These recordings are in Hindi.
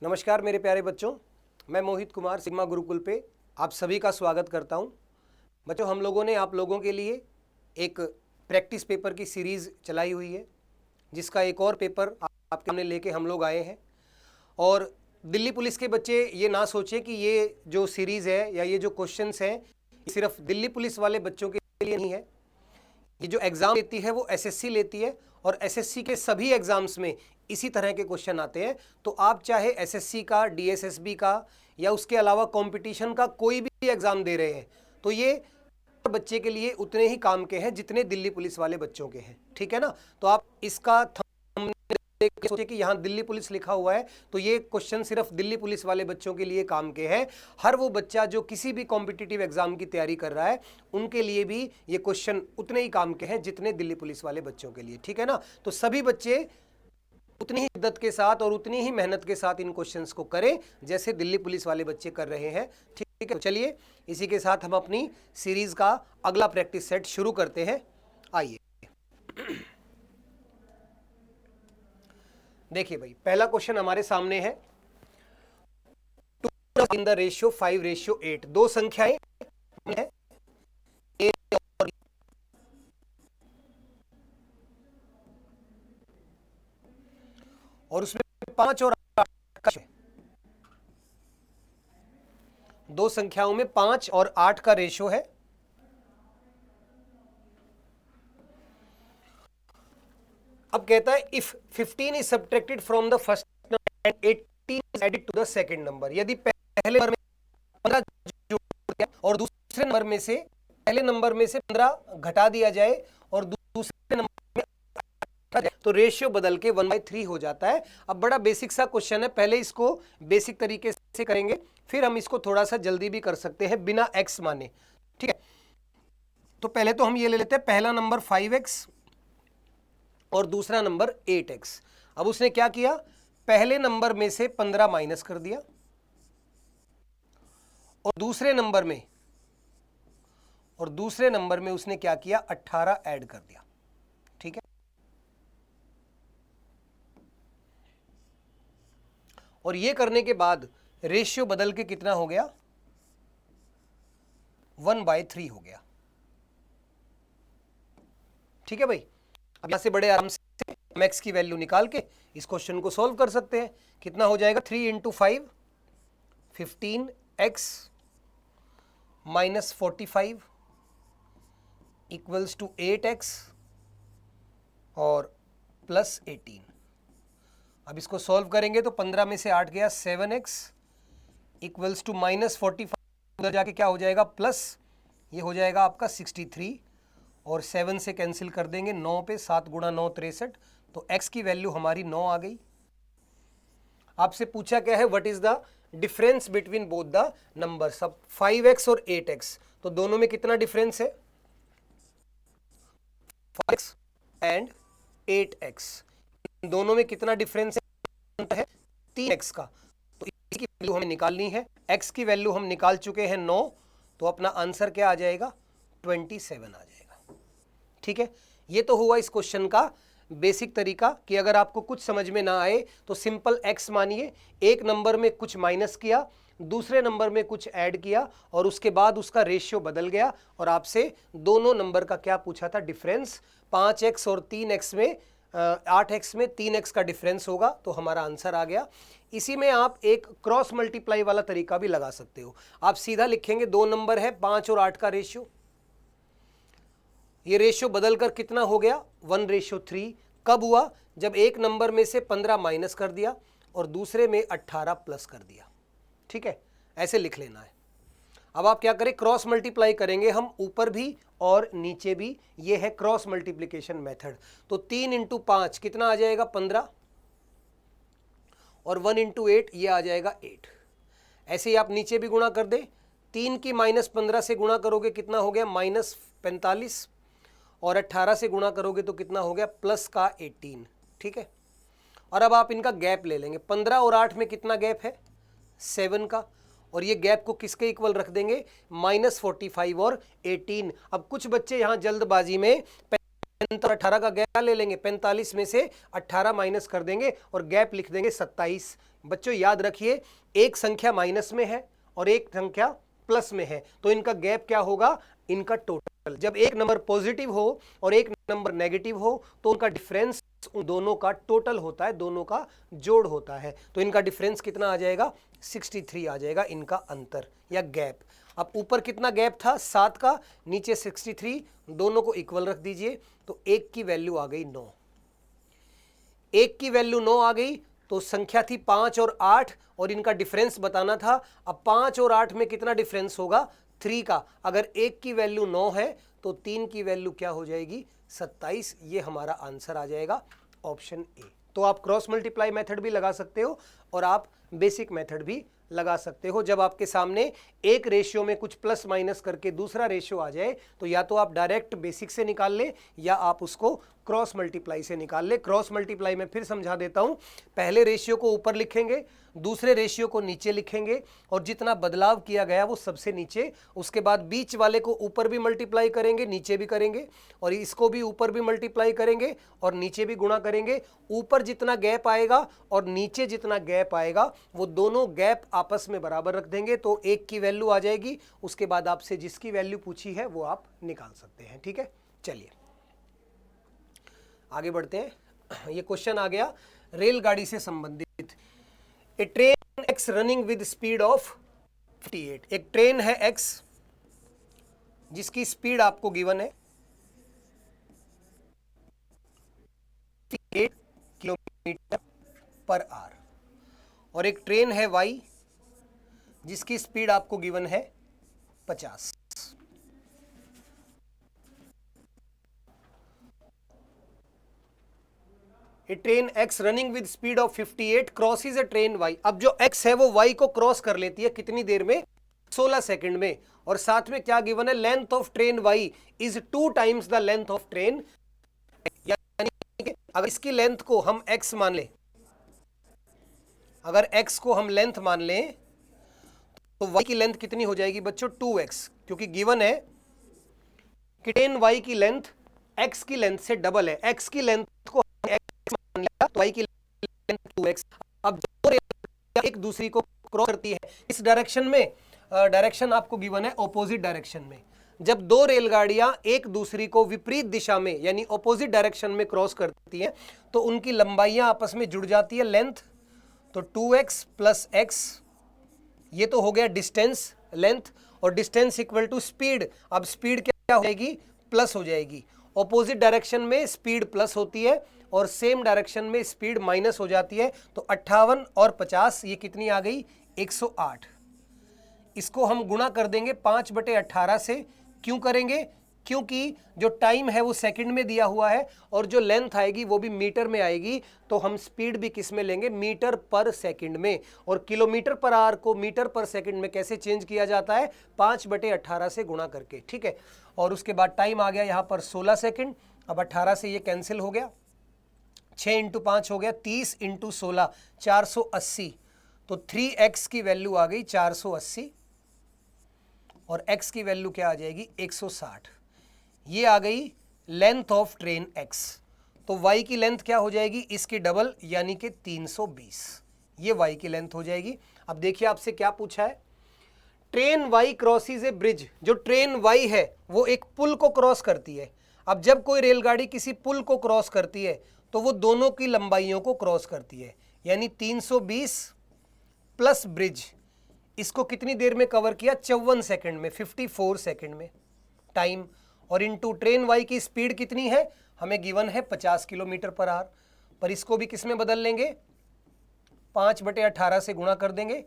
नमस्कार मेरे प्यारे बच्चों, मैं मोहित कुमार सिग्मा गुरुकुल पे आप सभी का स्वागत करता हूं। बच्चों, हम लोगों ने आप लोगों के लिए एक प्रैक्टिस पेपर की सीरीज़ चलाई हुई है, जिसका एक और पेपर आपके सामने लेके हम लोग आए हैं। और दिल्ली पुलिस के बच्चे ये ना सोचें कि ये जो सीरीज़ है या ये जो क्वेश्चंस हैं सिर्फ दिल्ली पुलिस वाले बच्चों के लिए नहीं है। ये जो एग्ज़ाम लेती है वो एसएससी लेती है और एसएससी के सभी एग्ज़ाम्स में इसी तरह के क्वेश्चन आते हैं। तो आप चाहे एसएससी का, डीएसएसबी का या उसके अलावा कंपटीशन का कोई भी एग्ज़ाम दे रहे हैं, तो ये बच्चे के लिए उतने ही काम के हैं जितने दिल्ली पुलिस वाले बच्चों के हैं। ठीक है ना? तो आप इसका देख के सोचिए कि यहाँ दिल्ली पुलिस लिखा हुआ है, तो ये क्वेश्चन सिर्फ दिल्ली पुलिस वाले बच्चों के लिए काम के हैं। हर वो बच्चा जो किसी भी कॉम्पिटिटिव एग्जाम की तैयारी कर रहा है, उनके लिए भी ये क्वेश्चन उतने ही काम के हैं जितने दिल्ली पुलिस वाले बच्चों के लिए। ठीक है ना? तो सभी बच्चे उतनी ही शिद्दत के साथ और उतनी ही मेहनत के साथ इन क्वेश्चंस को करें जैसे दिल्ली पुलिस वाले बच्चे कर रहे हैं। ठीक है, तो चलिए इसी के साथ हम अपनी सीरीज का अगला प्रैक्टिस सेट शुरू करते हैं। आइए देखिए भाई, पहला क्वेश्चन हमारे सामने है 2 इन द रेशियो 5:8। दो संख्याएं हैं A और B, और उसमें 5 और 8 का है। दो संख्याओं में 5 और 8 का रेशियो है। अब कहता है if 15 is subtracted from the first number and 18 is added to the second number. यदि पहले नंबर में 15 जोड़ दिया और दूसरे नंबर में से पहले नंबर में से 15 घटा दिया जाए और दूसरे नंबर में तो रेशियो बदल के 1/3 हो जाता है। अब बड़ा बेसिक सा क्वेश्चन है, पहले इसको बेसिक तरीके से करेंगे, फिर हम इसको थोड़ा सा जल्दी भी कर सकते हैं बिना x माने। ठीक है, तो पहले तो हम ये ले लेते हैं, पहला नंबर 5x और दूसरा नंबर 8x। अब उसने क्या किया, पहले नंबर में से 15 माइनस कर दिया और दूसरे नंबर में उसने क्या किया, 18 ऐड कर दिया। ठीक है, और ये करने के बाद रेशियो बदल के कितना हो गया, 1/3 हो गया। ठीक है भाई, अब यहां से बड़े आराम से हम x की वैल्यू निकाल के इस क्वेश्चन को सॉल्व कर सकते हैं। कितना हो जाएगा, 3 × 5 15x - 45 इक्वल्स टू 8x और प्लस 18। अब इसको सॉल्व करेंगे तो 15 में से 8 गया, 7x इक्वल्स टू -45, उधर जाके क्या हो जाएगा, प्लस, ये हो जाएगा आपका 63 और 7 से कैंसिल कर देंगे 9 पे, 7 × 9 63। तो x की वैल्यू हमारी 9 आ गई। आपसे पूछा क्या है, what is the difference between both the number. सब 5x और 8x, तो दोनों में कितना डिफरेंस है, 5x एंड 8x, दोनों में कितना डिफरेंस है, 3x का। तो इसकी वैल्यू हमें निकालनी है, x की वैल्यू हम निकाल चुके हैं 9, तो अपना आंसर क्या आ जाएगा, 27 आ जाएगा। ठीक है, ये तो हुआ इस क्वेश्चन का बेसिक तरीका कि अगर आपको कुछ समझ में ना आए तो सिंपल x मानिए, एक नंबर में कुछ माइनस किया, दूसरे नंबर में कुछ ऐड किया और उसके बाद उसका रेशियो बदल गया और आपसे दोनों नंबर का क्या पूछा था, डिफरेंस। 5x और 3x में 8x में 3x का डिफरेंस होगा, तो हमारा आंसर आ गया। इसी में आप एक क्रॉस मल्टीप्लाई वाला तरीका भी लगा सकते हो। आप सीधा लिखेंगे, दो नंबर है 5 और 8 का रेशियो, ये रेशियो बदलकर कितना हो गया, 1:3। कब हुआ, जब एक नंबर में से 15 माइनस कर दिया और दूसरे में 18 प्लस कर दिया। ठीक है, ऐसे लिख लेना है। अब आप क्या करें, क्रॉस मल्टीप्लाई करेंगे हम ऊपर भी और नीचे भी, ये है क्रॉस मल्टीप्लिकेशन मेथड। तो 3 × 5 कितना आ जाएगा, 15 और 1 × 8 ये आ जाएगा 8। ऐसे ही आप नीचे भी गुणा कर दें, 3 की -15 से गुणा करोगे कितना हो गया, -45 और 18 से गुणा करोगे तो कितना हो गया, प्लस का 18। ठीक है, और अब आप इनका गैप ले लेंगे, 15 और 8 में कितना गैप है, 7 का, और ये गैप को किसके इक्वल रख देंगे, -45 और 18। अब कुछ बच्चे यहाँ जल्दबाजी में और 18 का गैप ले लेंगे, 45 में से 18 माइनस कर देंगे और गैप लिख देंगे 27। बच्चों याद रखिए, एक संख्या माइनस में है और एक संख्या प्लस में है, तो इनका गैप क्या होगा, इनका टोटल। जब एक नंबर पॉजिटिव हो और एक नंबर नेगेटिव हो तो उनका डिफरेंस उन दोनों का टोटल होता है, दोनों का जोड़ होता है। तो इनका डिफरेंस कितना आ जाएगा, 63 आ जाएगा इनका अंतर या गैप। अब ऊपर कितना गैप था, 7 का, नीचे 63, दोनों को इक्वल रख दीजिए तो एक की वैल्यू आ गई 9। एक की वैल्यू 9 आ गई तो संख्या थी 5 और 8 और इनका डिफरेंस बताना था। अब 5 और 8 में कितना डिफरेंस होगा, 3 का। अगर एक की वैल्यू 9 है तो 3 की वैल्यू क्या हो जाएगी, 27। ये हमारा आंसर आ जाएगा ऑप्शन ए। तो आप क्रॉस मल्टीप्लाई मेथड भी लगा सकते हो और आप बेसिक मेथड भी लगा सकते हो। जब आपके सामने एक रेशियो में कुछ प्लस माइनस करके दूसरा रेशियो आ जाए तो या तो आप डायरेक्ट बेसिक से निकाल ले या आप उसको क्रॉस मल्टीप्लाई से निकाल ले। क्रॉस मल्टीप्लाई में फिर समझा देता हूं, पहले रेशियो को ऊपर लिखेंगे, दूसरे रेशियो को नीचे लिखेंगे और जितना बदलाव किया गया वो सबसे नीचे, उसके बाद बीच वाले को ऊपर भी मल्टीप्लाई करेंगे, नीचे भी करेंगे, और इसको भी ऊपर भी मल्टीप्लाई करेंगे और नीचे भी गुणा करेंगे। ऊपर जितना गैप आएगा और नीचे जितना गैप आएगा वो दोनों गैप आपस में बराबर रख देंगे तो एक की वैल्यू आ जाएगी। उसके बाद आपसे जिसकी वैल्यू पूछी है वो आप निकाल सकते हैं। ठीक है, चलिए आगे बढ़ते हैं। ये क्वेश्चन आ गया रेलगाड़ी से संबंधित। A train X running with speed of 58। एक ट्रेन है एक्स जिसकी स्पीड आपको गिवन है 58 किलोमीटर पर आवर, और एक ट्रेन है वाई जिसकी स्पीड आपको गिवन है 50। A train X running with speed of 58 crosses a train Y. अब जो एक्स है वो वाई को क्रॉस कर लेती है कितनी देर में, 16 सेकंड में। और साथ में क्या गिवन है, length of train Y is 2 times the length of train. यानी कि अगर इसकी लेंथ को हम एक्स मान लें, अगर एक्स को हम लेंथ मान लें तो वाई की लेंथ कितनी हो जाएगी बच्चों, 2x, क्योंकि गिवन है कि ट्रेन वाई की लेंथ एक्स की लेंथ से डबल है। एक्स की लेंथ को तो y की लेंथ 2x। अब दो रेलगाड़ियां एक दूसरी को क्रॉस करती है इस डायरेक्शन में, डायरेक्शन आपको गिवन है ऑपोजिट डायरेक्शन में। जब दो रेलगाड़ियां एक दूसरी को विपरीत दिशा में यानी ऑपोजिट डायरेक्शन में क्रॉस करती हैं तो उनकी लंबाइयां आपस में जुड़ जाती है, लेंथ। तो 2x प्लस x, ये तो हो गया डिस्टेंस, लेंथ, और डिस्टेंस इक्वल टू स्पीड। अब स्पीड क्या हो जाएगी, प्लस हो जाएगी। ऑपोजिट डायरेक्शन में स्पीड प्लस होती है और सेम डायरेक्शन में स्पीड माइनस हो जाती है। तो 58 और 50 ये कितनी आ गई, 108। इसको हम गुणा कर देंगे 5/18 से। क्यों करेंगे, क्योंकि जो टाइम है वो सेकंड में दिया हुआ है और जो लेंथ आएगी वो भी मीटर में आएगी। तो हम स्पीड भी किस में लेंगे, मीटर पर सेकंड में। और किलोमीटर पर आवर को मीटर पर सेकंड में कैसे चेंज किया जाता है, 5/18 से गुणा करके। ठीक है, और उसके बाद टाइम आ गया यहाँ पर 16 सेकंड। अब 18 से ये कैंसिल हो गया, 6 × 5 हो गया, 30 × 16 480। तो 3x की वैल्यू आ गई 480 और x की वैल्यू क्या आ जाएगी, 160। ये आ गई लेंथ ऑफ ट्रेन x। तो y की लेंथ क्या हो जाएगी, इसकी डबल यानी कि 320। ये y की लेंथ हो जाएगी। अब देखिए आपसे क्या पूछा है, ट्रेन y क्रॉसेज ए ब्रिज। जो ट्रेन y है वो एक पुल को क्रॉस करती है। अब जब कोई रेलगाड़ी किसी पुल को क्रॉस करती है तो वो दोनों की लंबाइयों को क्रॉस करती है, यानी 320 प्लस ब्रिज। इसको कितनी देर में कवर किया, 54 सेकंड में, 54 सेकंड में टाइम। और इनटू ट्रेन वाई की स्पीड कितनी है, हमें गिवन है 50 किलोमीटर पर आवर। पर इसको भी किस में बदल लेंगे, 5/18 से गुणा कर देंगे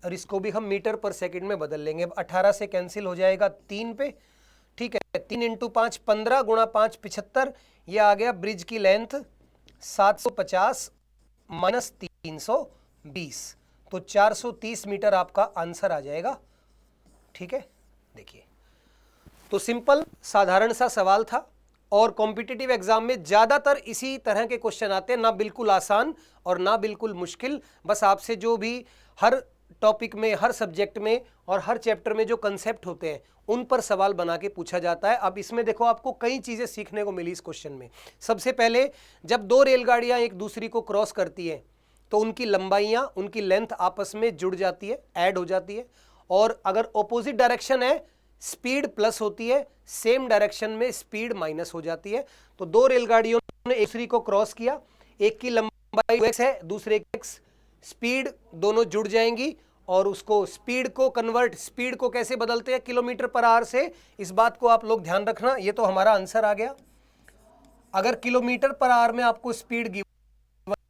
और इसको भी हम मीटर पर सेकंड में बदल लेंगे। अब 18 से कैंसिल हो जाएगा 3 पे। ठीक है, 3 × 5 15 × 5 75। ये आ गया ब्रिज की लेंथ 750 माइनस 320, तो 430 मीटर आपका आंसर आ जाएगा। ठीक है, देखिए तो सिंपल साधारण सा सवाल था और कॉम्पिटिटिव एग्जाम में ज्यादातर इसी तरह के क्वेश्चन आते हैं, ना बिल्कुल आसान और ना बिल्कुल मुश्किल। बस आपसे जो भी हर टॉपिक में, हर सब्जेक्ट में और हर चैप्टर में जो कंसेप्ट होते हैं उन पर सवाल बना के पूछा जाता है। अब इसमें देखो आपको कई चीज़ें सीखने को मिली इस क्वेश्चन में। सबसे पहले, जब दो रेलगाड़ियां एक दूसरी को क्रॉस करती हैं तो उनकी लंबाइयां, उनकी लेंथ आपस में जुड़ जाती है, ऐड हो जाती है। और अगर ऑपोजिट डायरेक्शन है, स्पीड प्लस होती है, सेम डायरेक्शन में स्पीड माइनस हो जाती है। तो दो रेलगाड़ियों ने एक दूसरी को क्रॉस किया, एक की लंबाई x है, दूसरे की x, स्पीड दोनों जुड़ जाएंगी और उसको स्पीड को कैसे बदलते हैं, किलोमीटर पर आवर से। इस बात को आप लोग ध्यान रखना। ये तो हमारा आंसर आ गया। अगर किलोमीटर पर आवर में आपको स्पीड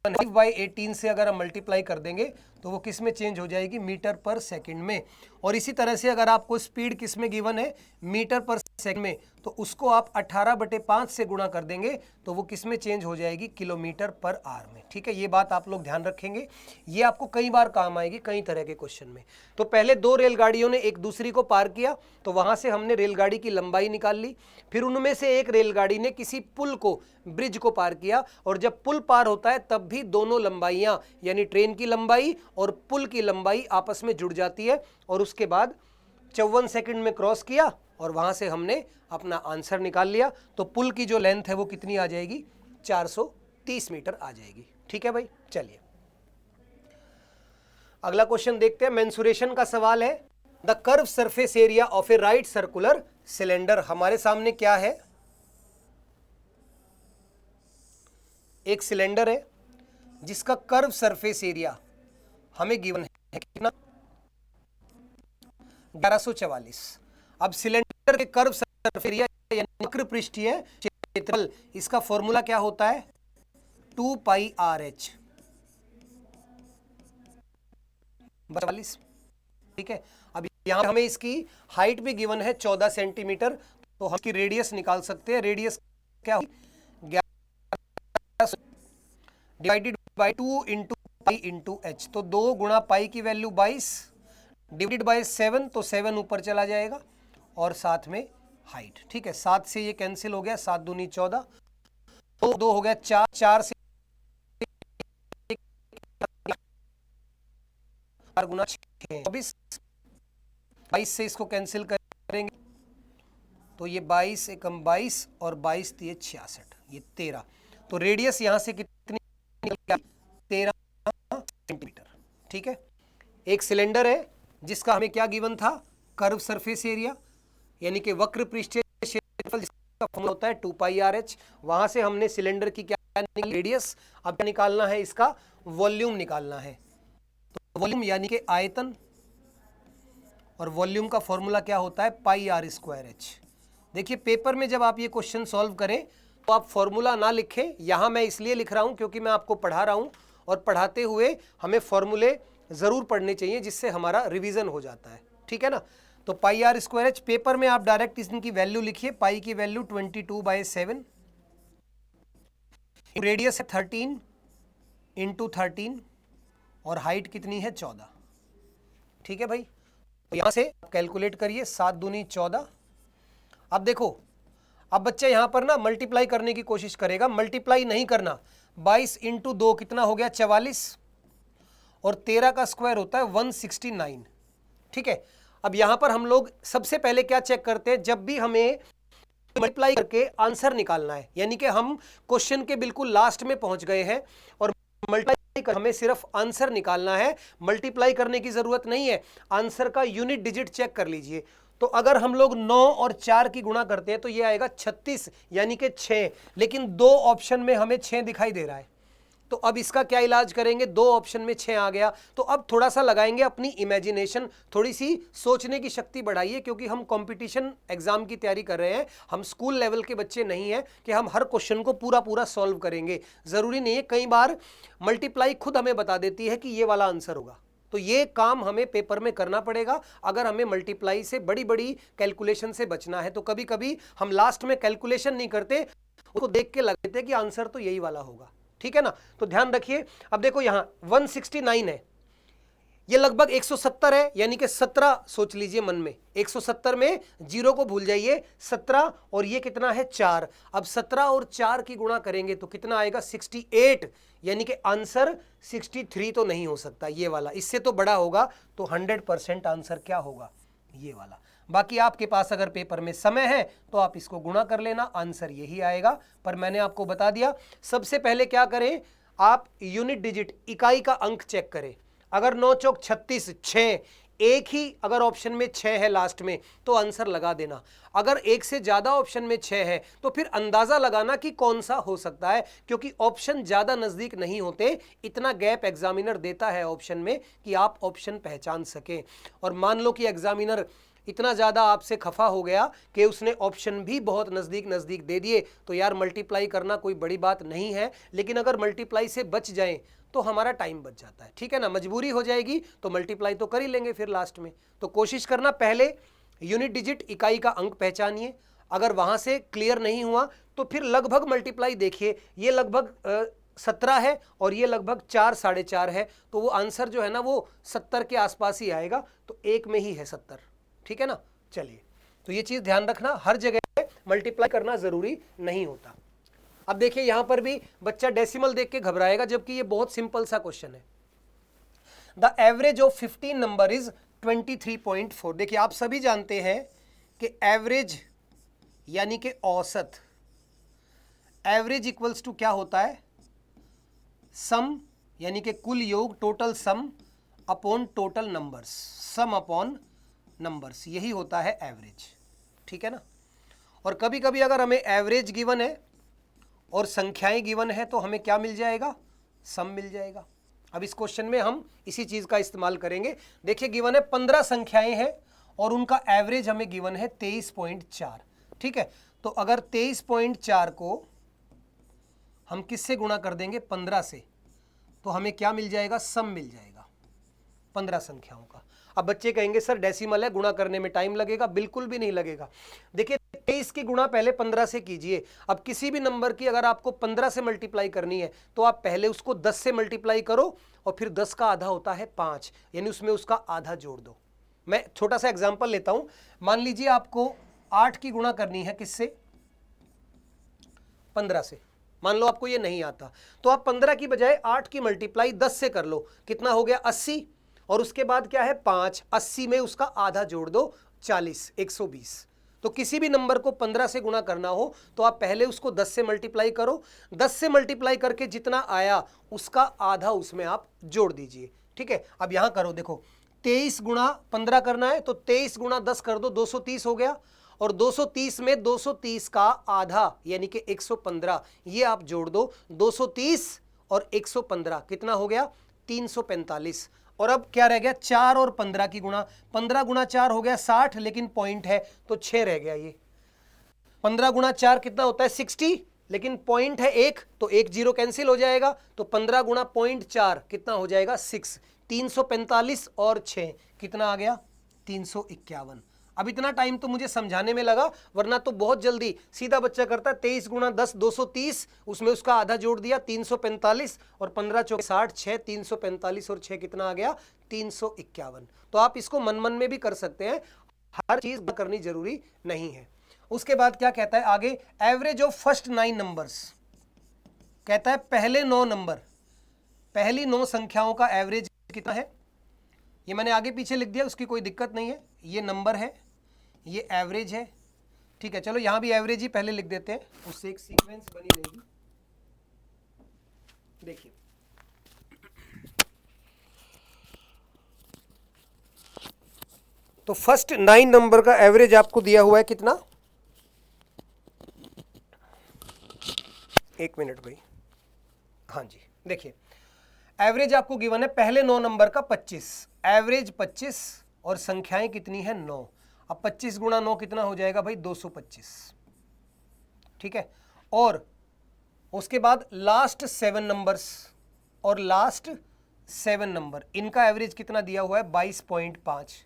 5/18 से अगर हम मल्टीप्लाई कर देंगे तो वो किस में चेंज हो जाएगी, मीटर पर सेकंड में। और इसी तरह से अगर आपको स्पीड किस में गिवन है, मीटर पर सेकंड में, तो उसको आप 18/5 से गुणा कर देंगे तो वो किस में चेंज हो जाएगी, किलोमीटर पर आवर में। ठीक है, ये बात आप लोग ध्यान रखेंगे, ये आपको कई बार काम आएगी कई तरह के क्वेश्चन में। तो पहले दो रेलगाड़ियों ने एक दूसरी को पार किया तो वहां से हमने रेलगाड़ी की लंबाई निकाल ली। फिर उनमें से एक रेलगाड़ी ने किसी पुल को, ब्रिज को पार किया, और जब पुल पार होता है तब भी दोनों लंबाइयां, यानी ट्रेन की लंबाई और पुल की लंबाई आपस में जुड़ जाती है। और उसके बाद 54 सेकंड में क्रॉस किया और वहां से हमने अपना आंसर निकाल लिया। तो पुल की जो लेंथ है वो कितनी आ जाएगी, 430 मीटर आ जाएगी। ठीक है भाई, चलिए अगला क्वेश्चन देखते हैं। मेंसुरेशन का सवाल है। The curve surface area of A right circular cylinder. हमारे सामने क्या है, एक सिलेंडर है जिसका कर्व सरफेस एरिया हमें गिवन है कितना, 1144। अब सिलेंडर के कर्व सरफेस एरिया यानी वक्र पृष्ठीय क्षेत्रफल, इसका फॉर्मूला क्या होता है, 2πRh। 42। ठीक है, अब यहां हमें इसकी हाइट भी गिवन है 14 सेंटीमीटर, तो हम इसकी रेडियस निकाल सकते हैं। रेडियस क्या होगी, 11 divided by 2 into pi into H. तो 2 गुणा पाई की वैल्यू 22 डिवाइडेड बाई 7, तो 7 ऊपर चला जाएगा और साथ में हाइट। ठीक है, 7 से ये कैंसिल हो गया, 7 दूनी 14, तो 2 हो गया 4, 4 से गुना 24, 22 से इसको कैंसिल करेंगे तो ये 22 एकम 22 और 22 दिए 66, ये 13। तो रेडियस यहां से कितनी, 13 सेंटीमीटर। ठीक है, एक सिलेंडर है जिसका हमें क्या गिवन था, कर्व सरफेस एरिया यानी कि वक्र पृष्ठीय क्षेत्रफल, जिसका फॉर्मूला होता है 2πRh। वहां से हमने सिलेंडर की क्या रेडियस, अब क्या निकालना है, इसका वॉल्यूम निकालना है। तो वॉल्यूम यानी कि आयतन, और वॉल्यूम का फॉर्मूला क्या होता है, πr²h। देखिए पेपर में जब आप ये क्वेश्चन सॉल्व करें तो आप फॉर्मूला ना लिखें। यहां मैं इसलिए लिख रहा हूं क्योंकि मैं आपको पढ़ा रहा हूं और पढ़ाते हुए हमें फॉर्मूले जरूर पढ़ने चाहिए जिससे हमारा रिवीजन हो जाता है। ठीक है ना, तो πr²h पेपर में आप डायरेक्ट इनकी वैल्यू लिखिए। पाई की वैल्यू 22/7, रेडियस है 13 इंटू 13 और हाइट कितनी है 14। ठीक है भाई, तो यहां से कैलकुलेट करिए, 7 दूनी 14। अब देखो, अब बच्चा यहां पर ना मल्टीप्लाई करने की कोशिश करेगा, मल्टीप्लाई नहीं करना। 22 इंटू 2 कितना हो गया, 44, और 13 का स्क्वायर होता है 169। ठीक है, अब यहां पर हम लोग सबसे पहले क्या चेक करते हैं, जब भी हमें मल्टीप्लाई करके आंसर निकालना है, यानी कि हम क्वेश्चन के बिल्कुल लास्ट में पहुंच गए हैं और मल्टीप्लाई कर हमें सिर्फ आंसर निकालना है, मल्टीप्लाई करने की जरूरत नहीं है। आंसर का यूनिट डिजिट चेक कर लीजिए। तो अगर हम लोग 9 और 4 की गुणा करते हैं तो ये आएगा 36 यानी कि 6, लेकिन 2 ऑप्शन में हमें 6 दिखाई दे रहा है। तो अब इसका क्या इलाज करेंगे, 2 ऑप्शन में 6 आ गया, तो अब थोड़ा सा लगाएंगे अपनी इमेजिनेशन, थोड़ी सी सोचने की शक्ति बढ़ाइए, क्योंकि हम कंपटीशन एग्जाम की तैयारी कर रहे हैं। हम स्कूल लेवल के बच्चे नहीं हैं कि हम हर क्वेश्चन को पूरा पूरा सॉल्व करेंगे, जरूरी नहीं है। कई बार मल्टीप्लाई खुद हमें बता देती है कि ये वाला आंसर होगा, तो ये काम हमें पेपर में करना पड़ेगा अगर हमें मल्टीप्लाई से, बड़ी बड़ी कैलकुलेशन से बचना है। तो कभी कभी हम लास्ट में कैलकुलेशन नहीं करते, उसको देख के लगते कि आंसर तो यही वाला होगा। ठीक है ना, तो ध्यान रखिए। अब देखो यहां 169 है, ये लगभग 170 है, यानी कि 17 सोच लीजिए मन में, 170 में 0 को भूल जाइए, 17 और ये कितना है 4। अब 17 और 4 की गुणा करेंगे तो कितना आएगा 68, यानी कि आंसर 63 तो नहीं हो सकता ये वाला, इससे तो बड़ा होगा। तो 100% आंसर क्या होगा, ये वाला। बाकी आपके पास अगर पेपर में समय है तो आप इसको गुणा कर लेना, आंसर यही आएगा। पर मैंने आपको बता दिया, सबसे पहले क्या करें, आप यूनिट डिजिट इकाई का अंक चेक करें। अगर 9 चौक 36, 6, एक ही अगर ऑप्शन में 6 है लास्ट में तो आंसर लगा देना। अगर एक से ज्यादा ऑप्शन में 6 है तो फिर अंदाजा लगाना कि कौन सा हो सकता है, क्योंकि ऑप्शन ज्यादा नजदीक नहीं होते, इतना गैप एग्जामिनर देता है ऑप्शन में कि आप ऑप्शन पहचान सकें। और मान लो कि एग्जामिनर इतना ज़्यादा आपसे खफा हो गया कि उसने ऑप्शन भी बहुत नज़दीक नज़दीक दे दिए, तो यार मल्टीप्लाई करना कोई बड़ी बात नहीं है, लेकिन अगर मल्टीप्लाई से बच जाएं तो हमारा टाइम बच जाता है, ठीक है ना। मजबूरी हो जाएगी तो मल्टीप्लाई तो कर ही लेंगे फिर लास्ट में। तो कोशिश करना पहले यूनिट डिजिट इकाई का अंक पहचानिए, अगर वहाँ से क्लियर नहीं हुआ तो फिर लगभग मल्टीप्लाई देखिए, ये लगभग 17 है और ये लगभग 4 साढ़े 4 है, तो वो आंसर जो है ना वो 70 के आसपास ही आएगा, तो एक में ही है 70, ठीक है ना। चलिए, तो ये चीज ध्यान रखना, हर जगह मल्टीप्लाई करना जरूरी नहीं होता। अब देखिए यहां पर भी बच्चा डेसिमल देख के घबराएगा, जबकि ये बहुत सिंपल सा क्वेश्चन है। The average of 15 number is 23.4। देखिए आप सभी जानते हैं कि एवरेज यानी कि औसत, एवरेज इक्वल्स टू क्या होता है, सम यानी कि कुल योग, total sum upon total numbers, सम अपॉन नंबर्स, यही होता है एवरेज, ठीक है ना। और कभी कभी अगर हमें एवरेज गिवन है और संख्याएं गिवन है तो हमें क्या मिल जाएगा, सम मिल जाएगा। अब इस क्वेश्चन में हम इसी चीज का इस्तेमाल करेंगे। देखिए गिवन है 15 संख्याएं हैं और उनका एवरेज हमें गिवन है 23.4, ठीक है। तो अगर 23.4 को हम किससे गुणा कर देंगे, 15 से, तो हमें क्या मिल जाएगा, सम मिल जाएगा 15 संख्याओं का। अब बच्चे कहेंगे सर डेसिमल है, गुणा करने में टाइम लगेगा। बिल्कुल भी नहीं लगेगा। देखिए 23 की गुणा पहले 15 से कीजिए। अब किसी भी नंबर की अगर आपको 15 से मल्टीप्लाई करनी है तो आप पहले उसको 10 से मल्टीप्लाई करो और फिर 10 का आधा होता है 5, यानी उसमें उसका आधा जोड़ दो। मैं छोटा सा एग्जाम्पल लेता हूं, मान लीजिए आपको 8 की गुणा करनी है किससे, 15 से। मान लो आपको ये नहीं आता तो आप 15 की बजाय 8 की मल्टीप्लाई 10 से कर लो, कितना हो गया 80, और उसके बाद क्या है 5, 80 में उसका आधा जोड़ दो 40, 120। तो किसी भी नंबर को 15 से गुणा करना हो तो आप पहले उसको 10 से मल्टीप्लाई करो, 10 से मल्टीप्लाई करके जितना आया उसका आधा उसमें आप जोड़ दीजिए, ठीक है। अब यहां करो, देखो 23 गुणा 15 करना है तो 23 गुणा 10 कर दो, 230 हो गया, और 230 में 230 का आधा यानी कि 115, ये आप जोड़ दो, 230 और 115 कितना हो गया 345। और अब क्या रह गया, 4 और 15 की गुणा, 15 गुणा 4 हो गया 60, लेकिन पॉइंट है तो 6 रह गया। ये 15 गुणा 4 कितना होता है 60, लेकिन पॉइंट है 1, तो 1 जीरो कैंसिल हो जाएगा, तो 15 गुणा 0.4 कितना हो जाएगा 6, 345 और 6 कितना आ गया 351। अब इतना टाइम तो मुझे समझाने में लगा, वरना तो बहुत जल्दी सीधा बच्चा करता है 23 गुणा 10 230, उसमें उसका आधा जोड़ दिया 345, और 15 चौक 60, 6 345 और 6 कितना आ गया 351। तो आप इसको मन मन में भी कर सकते हैं, हर चीज करनी जरूरी नहीं है। उसके बाद क्या कहता है आगे, एवरेज ऑफ फर्स्ट 9 नंबर्स, कहता है पहले 9 नंबर, पहली 9 संख्याओं का एवरेज कितना है। ये मैंने आगे पीछे लिख दिया, उसकी कोई दिक्कत नहीं है, ये नंबर है, ये एवरेज है, ठीक है। चलो यहां भी एवरेज ही पहले लिख देते हैं, उससे एक सीक्वेंस बनी रहेगी। देखिए तो फर्स्ट 9 नंबर का एवरेज आपको दिया हुआ है कितना, एक मिनट भाई, हाँ जी। देखिए एवरेज आपको गिवन है पहले 9 नंबर का 25, एवरेज 25 और संख्याएं कितनी है 9। अब 25 गुणा 9 कितना हो जाएगा भाई 225, ठीक है। और उसके बाद लास्ट 7 नंबर्स, और लास्ट 7 नंबर इनका एवरेज कितना दिया हुआ है 22.5।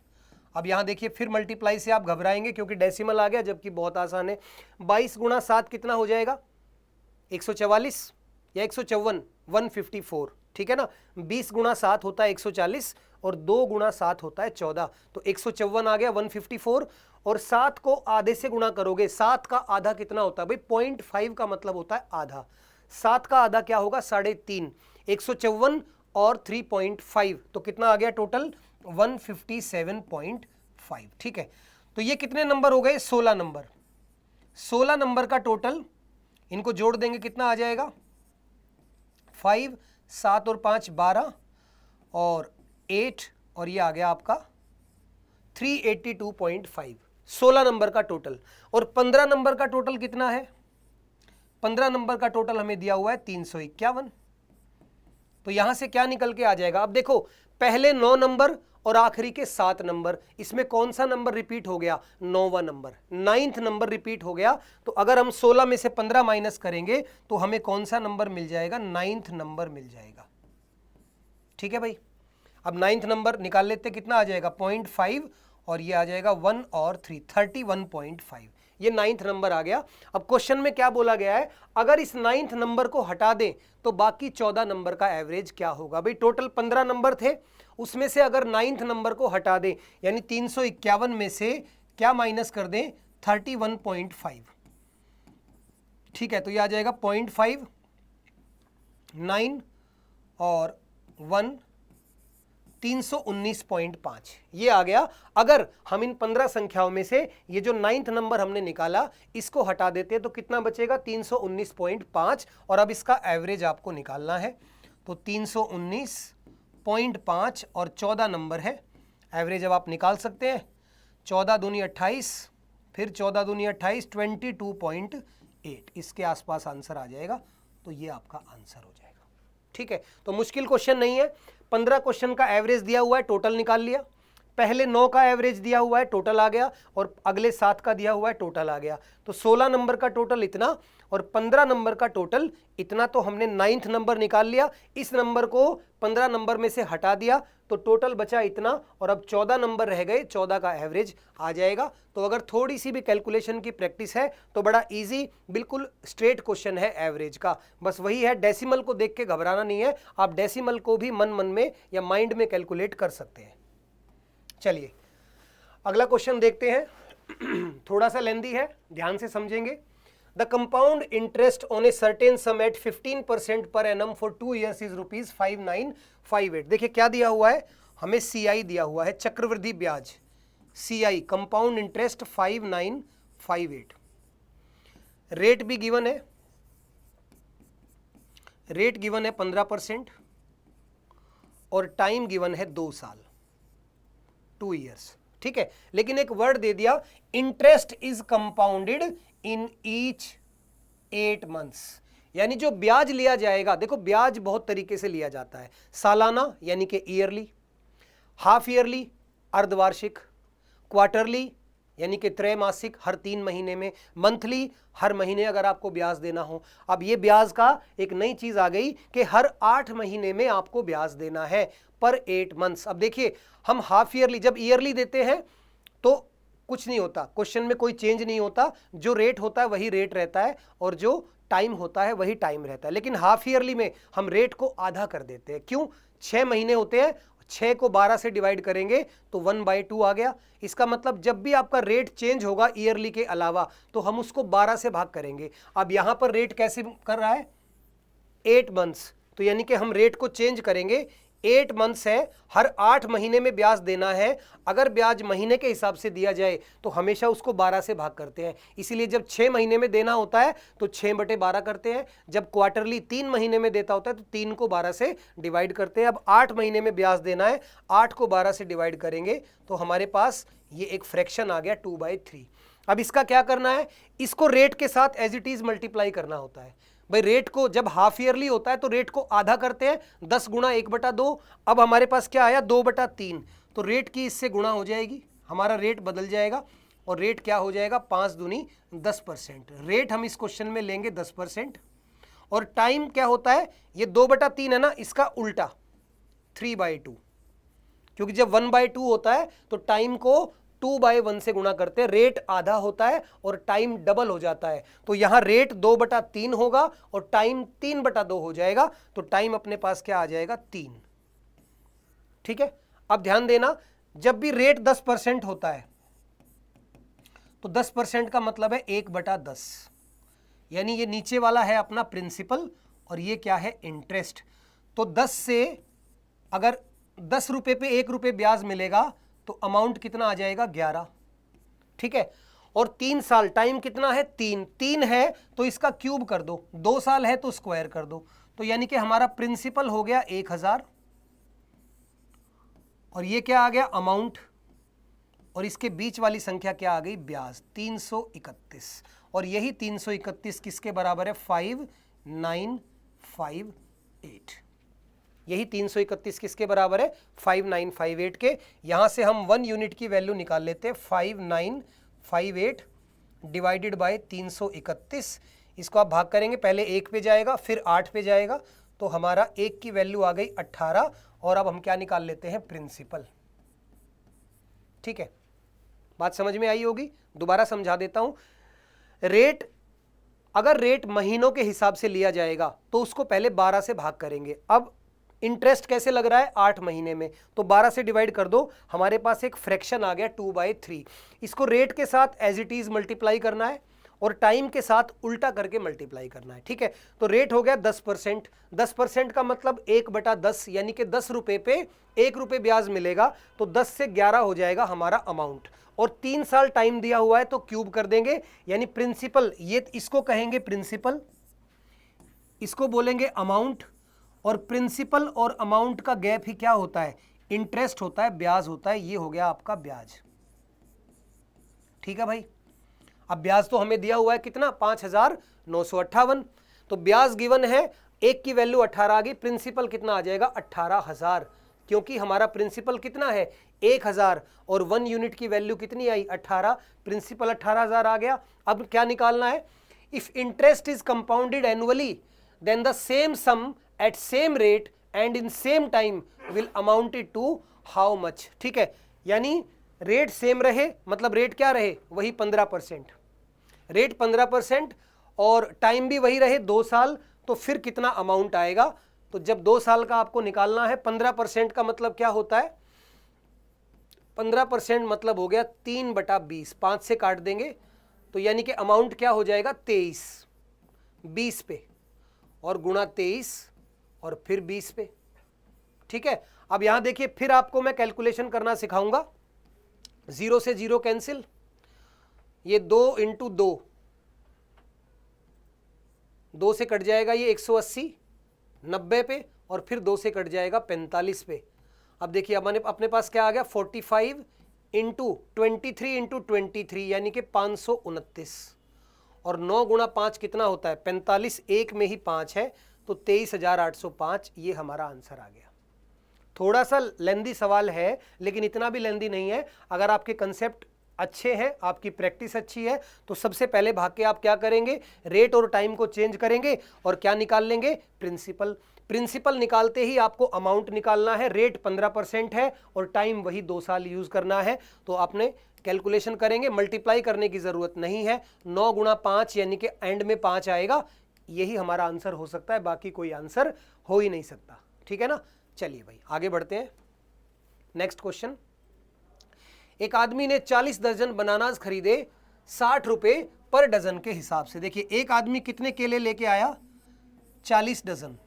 अब यहां देखिए फिर मल्टीप्लाई से आप घबराएंगे क्योंकि डेसिमल आ गया, जबकि बहुत आसान है। 22 गुणा 7 कितना हो जाएगा 144 या 154, 154, ठीक है ना। 20 गुणा 7 होता है 140, और 2 गुणा 7 होता है 14, तो 154 आ गया 154, और 7 को आधे से गुणा करोगे, 7 का आधा कितना होता है भाई 0.5 का मतलब होता है आधा, 7 का आधा क्या होगा 3.5, 154 और 3.5 तो कितना आ गया टोटल 157.5। ठीक है, तो ये कितने नंबर हो गए 16 नंबर, 16 नंबर का टोटल इनको जोड़ देंगे कितना आ जाएगा 5, 7 और 5 12 और 8 और ये आ गया आपका 382.5, 16 नंबर का टोटल। और 15 नंबर का टोटल कितना है, 15 नंबर का टोटल हमें दिया हुआ है 351, तो यहां से क्या निकल के आ जाएगा, अब देखो पहले 9 नंबर और आखिरी के 7 नंबर, इसमें कौन सा नंबर रिपीट हो गया 9वां नंबर, 9th नंबर रिपीट हो गया, तो अगर हम 16 में से 15 माइनस करेंगे तो हमें कौन सा नंबर मिल जाएगा 9th नंबर मिल जाएगा। ठीक है भाई, अब 9th नंबर निकाल लेते कितना आ जाएगा 0.5 और ये आ जाएगा 1 और 3 31.5, ये 9th नंबर आ गया। अब क्वेश्चन में क्या बोला गया है, अगर इस 9th नंबर को हटा दें तो बाकी 14 नंबर का एवरेज क्या होगा। भाई टोटल 15 नंबर थे, उसमें से अगर 9th नंबर को हटा दें यानी 351 में से क्या माइनस कर दें 31.5, ठीक है, तो ये आ जाएगा 0.5 9 और 1 319.5 ये आ गया। अगर हम इन 15 संख्याओं में से ये जो 9th नंबर हमने निकाला इसको हटा देते तो कितना बचेगा 319.5, और अब इसका एवरेज आपको निकालना है, तो 319.5 और 14 नंबर है, एवरेज अब आप निकाल सकते हैं, 14 दूनी 28 फिर 14 दूनी 28 22.8 इसके आसपास आंसर आ जाएगा, तो ये आपका आंसर हो जाएगा। ठीक है, तो मुश्किल क्वेश्चन नहीं है, 15 क्वेश्चन का एवरेज दिया हुआ है, टोटल निकाल लिया, पहले 9 का एवरेज दिया हुआ है टोटल आ गया, और अगले 7 का दिया हुआ है टोटल आ गया, तो 16 नंबर का टोटल इतना और 15 नंबर का टोटल इतना, तो हमने 9th नंबर निकाल लिया, इस नंबर को 15 नंबर में से हटा दिया तो टोटल बचा इतना, और अब 14 नंबर रह गए, 14 का एवरेज आ जाएगा। तो अगर थोड़ी सी भी कैलकुलेशन की प्रैक्टिस है तो बड़ा इजी बिल्कुल स्ट्रेट क्वेश्चन है एवरेज का, बस वही है डेसिमल को देख के घबराना नहीं है, आप डेसिमल को भी मन मन में या माइंड में कैलकुलेट कर सकते हैं। चलिए अगला क्वेश्चन देखते हैं, थोड़ा सा लेंदी है, ध्यान से समझेंगे। The compound interest on a certain sum at 15% per annum for 2 years is ₹5958। देखिए क्या दिया हुआ है, हमें CI दिया हुआ है, चक्रवृद्धि ब्याज, CI कंपाउंड इंटरेस्ट 5958, रेट भी गिवन है, रेट गिवन है 15% और टाइम गिवन है 2 साल 2 years। ठीक है, लेकिन एक वर्ड दे दिया interest is compounded in each 8 months, यानी जो ब्याज लिया जाएगा, देखो ब्याज बहुत तरीके से लिया जाता है, सालाना यानी कि ईयरली, हाफ ईयरली अर्धवार्षिक, क्वार्टरली यानी कि त्रैमासिक हर 3 महीने में, मंथली हर महीने अगर आपको ब्याज देना हो। अब ये ब्याज का एक नई चीज आ गई कि हर 8 महीने में आपको ब्याज देना है पर 8 months। अब देखिए हम हाफ ईयरली, जब ईयरली देते हैं तो कुछ नहीं होता, क्वेश्चन में कोई चेंज नहीं होता, जो रेट होता है वही रेट रहता है और जो टाइम होता है वही टाइम रहता है। लेकिन हाफ ईयरली में हम रेट को आधा कर देते हैं, क्यों, 6 महीने होते हैं, 6 को 12 से डिवाइड करेंगे तो 1/2 आ गया। इसका मतलब जब भी आपका रेट चेंज होगा ईयरली के अलावा तो हम उसको 12 से भाग करेंगे। अब यहां पर रेट कैसे कर रहा है 8 months, तो यानी कि हम रेट को चेंज करेंगे, 8 months है, हर 8 महीने में ब्याज देना है। अगर ब्याज महीने के हिसाब से दिया जाए तो हमेशा उसको 12 से भाग करते हैं, इसीलिए जब 6 महीने में देना होता है तो 6/12 करते हैं, जब क्वार्टरली 3 महीने में देता होता है तो 3 को 12 से डिवाइड करते हैं। अब 8 महीने में ब्याज देना है, 8 को 12 से डिवाइड करेंगे तो हमारे पास ये एक फ्रैक्शन आ गया 2/3। अब इसका क्या करना है, इसको रेट के साथ एज इट इज मल्टीप्लाई करना होता है। भाई रेट को जब हाफ ईयरली होता है तो रेट को आधा करते हैं, 10 गुणा 1/2, अब हमारे पास क्या आया 2/3, तो रेट की इससे गुणा हो जाएगी, हमारा रेट बदल जाएगा और रेट क्या हो जाएगा 5 दूनी 10%। रेट हम इस क्वेश्चन में लेंगे 10%, और टाइम क्या होता है, ये 2/3 है ना, इसका उल्टा 3/2, क्योंकि जब 1/2 होता है तो टाइम को 2/1 से गुणा करते हैं, रेट आधा होता है और टाइम डबल हो जाता है, तो यहां रेट 2/3 होगा और टाइम 3/2 हो जाएगा, तो टाइम अपने पास क्या आ जाएगा 3। ठीक है, अब ध्यान देना, जब भी रेट 10% होता है तो 10% का मतलब है 1/10, यानी ये नीचे वाला है अपना प्रिंसिपल और ये क्या है, इंटरेस्ट। तो 10 से अगर 10 रुपये पे 1 रुपये ब्याज मिलेगा तो अमाउंट कितना आ जाएगा, 11। ठीक है, और 3 साल, टाइम कितना है, 3 है तो इसका क्यूब कर दो, 2 साल है तो स्क्वायर कर दो, तो यानी कि हमारा प्रिंसिपल हो गया 1000 और ये क्या आ गया, अमाउंट, और इसके बीच वाली संख्या क्या आ गई, ब्याज, 331। और यही 331 किसके बराबर है, 5958। यही 331 किसके बराबर है, 5958 के। यहां से हम 1 यूनिट की वैल्यू निकाल लेते हैं, 5958 डिवाइडेड बाय 331। इसको आप भाग करेंगे, पहले 1 पे जाएगा फिर 8 पे जाएगा, तो हमारा 1 की वैल्यू आ गई 18। और अब हम क्या निकाल लेते हैं, प्रिंसिपल। ठीक है, बात समझ में आई होगी। दोबारा समझा देता हूं, रेट, अगर रेट महीनों के हिसाब से लिया जाएगा तो उसको पहले 12 से भाग करेंगे। अब इंटरेस्ट कैसे लग रहा है, 8 महीने में, तो 12 से डिवाइड कर दो, हमारे पास एक फ्रैक्शन आ गया 2/3। इसको रेट के साथ एज इट इज मल्टीप्लाई करना है और टाइम के साथ उल्टा करके मल्टीप्लाई करना है। ठीक है, तो रेट हो गया 10%। 10% का मतलब 1/10, यानी कि 10 रुपये पे 1 रुपये ब्याज मिलेगा, तो 10 से 11 हो जाएगा हमारा अमाउंट। और 3 साल टाइम दिया हुआ है तो क्यूब कर देंगे, यानी प्रिंसिपल, ये इसको कहेंगे प्रिंसिपल, इसको बोलेंगे अमाउंट। और प्रिंसिपल और अमाउंट का गैप ही क्या होता है, इंटरेस्ट होता है, ब्याज होता है। ये हो गया आपका ब्याज। ठीक है भाई, अब ब्याज तो हमें दिया हुआ है कितना, 5958। तो ब्याज गिवन है, 1 की वैल्यू 18 आ गई, प्रिंसिपल कितना आ जाएगा, 18000, क्योंकि हमारा प्रिंसिपल कितना है, 1000, और 1 यूनिट की वैल्यू कितनी आई, 18, प्रिंसिपल 18000 आ गया। अब क्या निकालना है, if interest is compounded annually then the same sum at same rate and in same time will amounted to how much. ठीक है, यानी रेट सेम रहे, मतलब रेट क्या रहे, वही 15%, रेट 15% और टाइम भी वही रहे 2 साल, तो फिर कितना अमाउंट आएगा। तो जब 2 साल का आपको निकालना है, 15% का मतलब क्या होता है, 15% मतलब हो गया 3/20, 5 से काट देंगे तो यानी कि अमाउंट क्या हो जाएगा, 23, 20 पे और गुणा 23 और फिर 20 पे। ठीक है, अब यहां देखिए, फिर आपको मैं कैलकुलेशन करना सिखाऊंगा। 0 से 0 कैंसिल, ये 2 × 2, 2 से कट जाएगा ये 180, 90 पे, और फिर 2 से कट जाएगा 45 पे। अब देखिए, अब अपने पास क्या आ गया, 45 × 23 × 23, यानी कि 529, और 9 × 5 कितना होता है, 45, एक में ही 5 है, तो 23805। ये हमारा आंसर आ गया। थोड़ा सा लेंदी सवाल है, लेकिन इतना भी लेंदी नहीं है। अगर आपके कंसेप्ट अच्छे हैं, आपकी प्रैक्टिस अच्छी है, तो सबसे पहले भाग के आप क्या करेंगे, रेट और टाइम को चेंज करेंगे और क्या निकाल लेंगे, प्रिंसिपल। प्रिंसिपल निकालते ही आपको अमाउंट निकालना है, रेट 15% है और टाइम वही 2 साल यूज करना है। तो आपने कैलकुलेशन करेंगे, मल्टीप्लाई करने की जरूरत नहीं है, 9 × 5 यानी कि एंड में 5 आएगा, यही हमारा आंसर हो सकता है, बाकी कोई आंसर हो ही नहीं सकता। ठीक है ना, चलिए भाई आगे बढ़ते हैं। नेक्स्ट क्वेश्चन, एक आदमी ने 40 दर्जन बनानास खरीदे 60 रुपए पर डजन के हिसाब से। देखिए, एक आदमी कितने केले लेके आया, 40 डजन,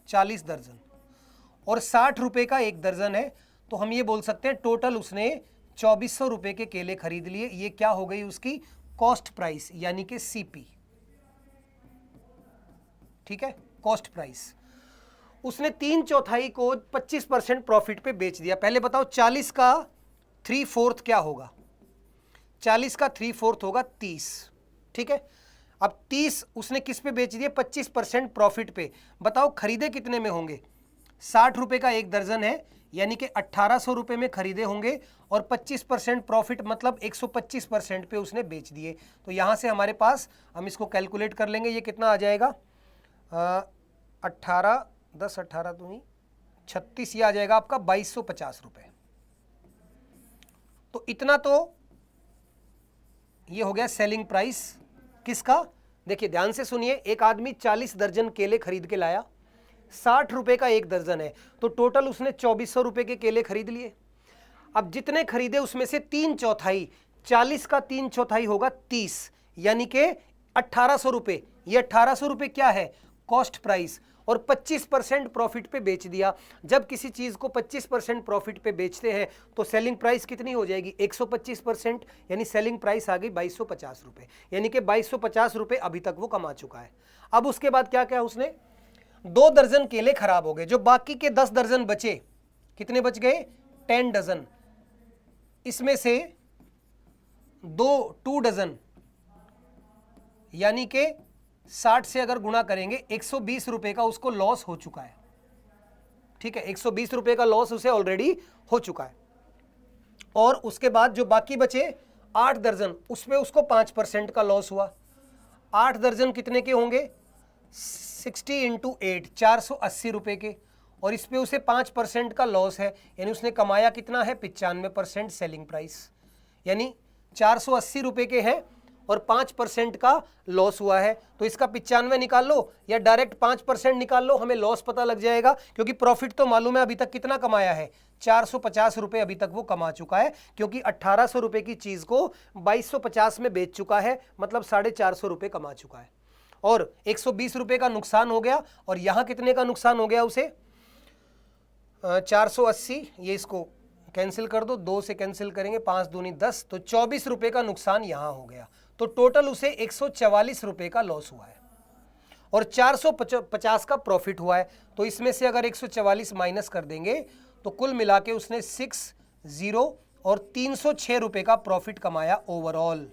40 दर्जन, और 60 रुपए का एक दर्जन है, तो हम ये बोल सकते हैं टोटल उसने 2400 रुपए के केले खरीद लिए। ये क्या हो गई उसकी कॉस्ट प्राइस, यानी कि सीपी। ठीक है, कॉस्ट प्राइस। उसने 3/4 को 25% प्रॉफिट पे बेच दिया। पहले बताओ 40 का 3/4 क्या होगा, 40 का 3/4 होगा 30। ठीक है, अब 30 उसने किस पे बेच दिए, 25% प्रॉफिट पे। बताओ खरीदे कितने में होंगे, 60 रुपए का एक दर्जन है, यानी कि 1800 रुपए में खरीदे होंगे, और 25% प्रॉफिट मतलब 125% पे उसने बेच दिए। तो यहां से हमारे पास, हम इसको कैलकुलेट कर लेंगे, ये कितना आ जाएगा, 18 10 18 दूनी 36, ये आ जाएगा आपका 2250 रुपए। तो इतना तो ये हो गया सेलिंग प्राइस किसका। देखिए ध्यान से सुनिए, एक आदमी 40 दर्जन केले खरीद के लाया, 60 रुपए का एक दर्जन है, तो टोटल उसने 2400 रुपए के केले खरीद लिए। अब जितने खरीदे उसमें से 3/4, 40 का 3/4 होगा 30, यानी कि 1800 रुपये। ये 1800 रुपये क्या है? Cost price. और 25% प्रॉफिट पे बेच दिया। जब किसी चीज को 25% प्रॉफिट पे बेचते हैं तो सेलिंग प्राइस कितनी हो जाएगी? 125%, यानी सेलिंग प्राइस आ गई 2250 रुपये, यानी कि 2250 रुपये अभी तक वो कमा चुका है। अब उसके बाद क्या क्या उसने, 2 दर्जन केले खराब हो गए, जो बाकी के 10 दर्जन बचे, कितने बच गए? 10 डजन। इसमें से 2 डजन, यानी कि 60 से अगर गुणा करेंगे 120 रुपए का उसको लॉस हो चुका है। ठीक है, 120 रुपए का लॉस उसे ऑलरेडी हो चुका है। और उसके बाद जो बाकी बचे 8 दर्जन, उसमें उसको 5% का लॉस हुआ। 8 दर्जन कितने के होंगे? 60 × 8, 480 रुपए के। और इस पे उसे 5% का लॉस है, यानी उसने कमाया कितना है? 95% सेलिंग प्राइस, यानी 480 रुपए के हैं और 5% का लॉस हुआ है। तो इसका 95 निकाल लो या डायरेक्ट 5% निकाल लो, हमें लॉस पता लग जाएगा, क्योंकि प्रॉफिट तो मालूम है अभी तक कितना कमाया है, 450 रुपये अभी तक वो कमा चुका है, क्योंकि 1800 रुपये की चीज को 2250 में बेच चुका है, मतलब 450 रुपये कमा चुका है। और 120 रुपये का नुकसान हो गया। और यहां कितने का नुकसान हो गया उसे? 480, ये इसको कैंसिल कर दो, 2 से कैंसिल करेंगे, 5 दूनी 10, तो 24 रुपये का नुकसान यहां हो गया। तो टोटल उसे 144 रुपये का लॉस हुआ है और 450 का प्रॉफिट हुआ है। तो इसमें से अगर 144 माइनस कर देंगे तो कुल मिला के उसने 60 और 306 रुपये का प्रॉफिट कमाया ओवरऑल।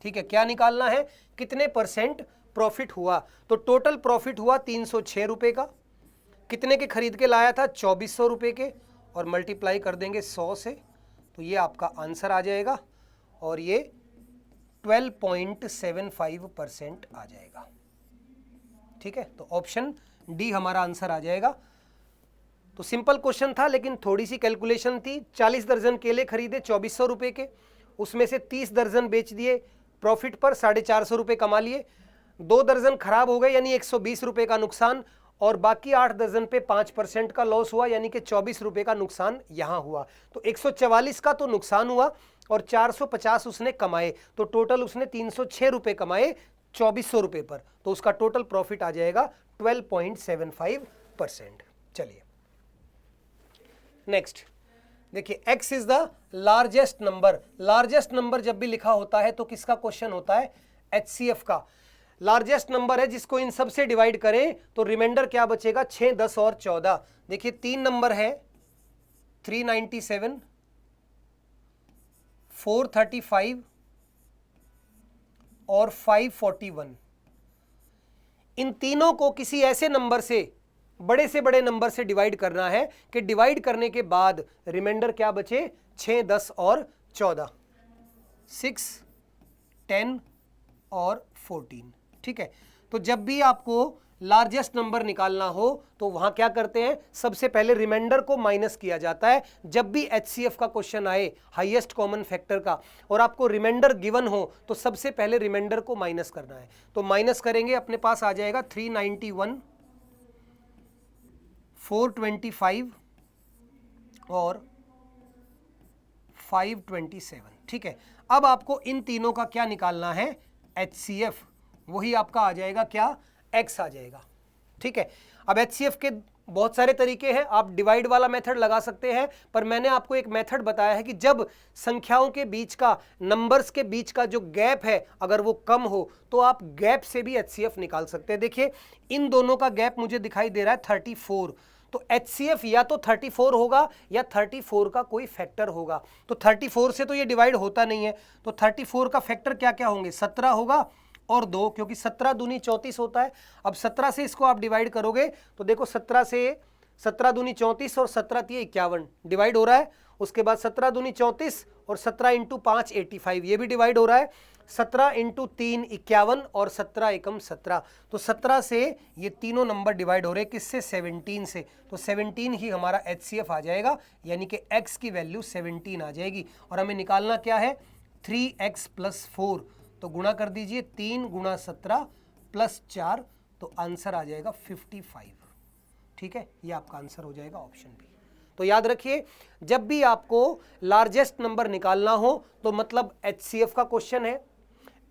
ठीक है, क्या निकालना है? कितने परसेंट प्रॉफिट हुआ? तो टोटल प्रॉफिट हुआ 306 रुपये का। कितने के खरीद के लाया था? 2400 रुपये के, और मल्टीप्लाई कर देंगे 100 से, तो ये आपका आंसर आ जाएगा और ये 12.75% आ जाएगा। ठीक है, तो ऑप्शन डी हमारा आंसर आ जाएगा। तो सिंपल क्वेश्चन था, लेकिन थोड़ी सी कैलकुलेशन थी। 40 दर्जन केले खरीदे 2400 रुपये के, उसमें से 30 दर्जन बेच दिए प्रॉफिट पर, 450 रुपये कमा लिए। 2 दर्जन खराब हो गए, यानी 120 रुपये का नुकसान, और बाकी 8 दर्जन पे 5% का लॉस हुआ, यानी कि 24 रुपये का नुकसान यहां हुआ। तो 144 का तो नुकसान हुआ और 450 उसने कमाए, तो टोटल उसने 306 रुपये कमाए 2400 रुपये पर। तो उसका टोटल प्रॉफिट आ जाएगा 12.75%। चलिए नेक्स्ट देखिए, x is the largest number. Largest number जब भी लिखा होता है तो किसका क्वेश्चन होता है? HCF का। लार्जेस्ट नंबर है, जिसको इन सब से डिवाइड करें तो रिमाइंडर क्या बचेगा? 6, 10 और 14। देखिए 3 नंबर है 397, 435 और 541। इन तीनों को किसी ऐसे नंबर से बड़े नंबर से डिवाइड करना है कि डिवाइड करने के बाद रिमाइंडर क्या बचे? 6, 10 और 14, 6, 10 और 14। ठीक है, तो जब भी आपको लार्जेस्ट नंबर निकालना हो तो वहां क्या करते हैं? सबसे पहले रिमाइंडर को माइनस किया जाता है। जब भी HCF का क्वेश्चन आए, हाईएस्ट कॉमन फैक्टर का, और आपको रिमाइंडर गिवन हो तो सबसे पहले रिमाइंडर को माइनस करना है। तो माइनस करेंगे, अपने पास आ जाएगा 391, 425 और 527। ठीक है, अब आपको इन तीनों का क्या निकालना है? HCF। वही आपका आ जाएगा क्या? X आ जाएगा। ठीक है, अब HCF के बहुत सारे तरीके हैं। आप डिवाइड वाला मेथड लगा सकते हैं, पर मैंने आपको एक मेथड बताया है कि जब संख्याओं के बीच का, नंबर्स के बीच का जो गैप है, अगर वो कम हो तो आप गैप से भी HCF निकाल सकते हैं। देखिए इन दोनों का गैप मुझे दिखाई दे रहा है 34, तो HCF या तो 34 होगा या 34 का कोई फैक्टर होगा। तो 34 से तो ये डिवाइड होता नहीं है, तो 34 का फैक्टर क्या क्या होंगे? 17 होगा और 2, क्योंकि 17 दूनी 34 होता है। अब 17 से इसको आप डिवाइड करोगे तो देखो 17 से 17 दूनी 34 और 17 3 51 डिवाइड हो रहा है। उसके बाद 17 दूनी 34 और 17 × 5 85, ये भी डिवाइड हो रहा है। 17 × 3 51 और 17 एकम 17, तो 17 से ये तीनों नंबर डिवाइड हो रहे हैं, किससे? 17 से। तो 17 ही हमारा HCF आ जाएगा, यानी कि x की वैल्यू 17 आ जाएगी। और हमें निकालना क्या है? 3x + 4, तो गुणा कर दीजिए, 3 × 17 + 4, तो आंसर आ जाएगा 55। ठीक है, ये आपका आंसर हो जाएगा ऑप्शन बी। तो याद रखिए, जब भी आपको लार्जेस्ट नंबर निकालना हो तो मतलब HCF का क्वेश्चन है।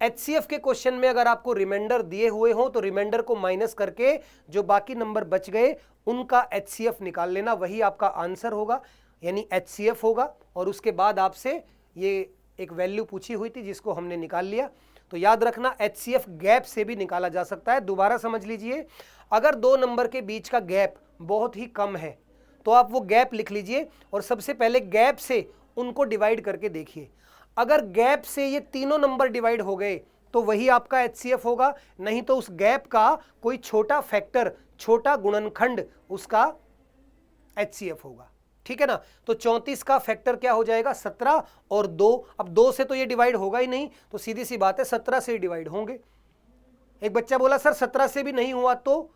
HCF के क्वेश्चन में अगर आपको रिमाइंडर दिए हुए हो तो रिमाइंडर को माइनस करके जो बाकी नंबर बच गए उनका HCF निकाल लेना, वही आपका आंसर होगा, यानी HCF होगा। और उसके बाद आपसे ये एक वैल्यू पूछी हुई थी जिसको हमने निकाल लिया। तो याद रखना HCF गैप से भी निकाला जा सकता है। दोबारा समझ लीजिए, अगर दो नंबर के बीच का गैप बहुत ही कम है तो आप वो गैप लिख लीजिए और सबसे पहले गैप से उनको डिवाइड करके देखिए। अगर गैप से ये तीनों नंबर डिवाइड हो गए तो वही आपका HCF होगा, नहीं तो उस गैप का कोई छोटा फैक्टर, छोटा गुणनखंड उसका HCF होगा। ठीक है ना। तो 34 का फैक्टर क्या हो जाएगा 17 और 2। अब 2 से तो ये डिवाइड होगा ही नहीं, तो सीधी सी बात है 17 से ही डिवाइड होंगे। एक बच्चा बोला सर 17 से भी नहीं हुआ, तो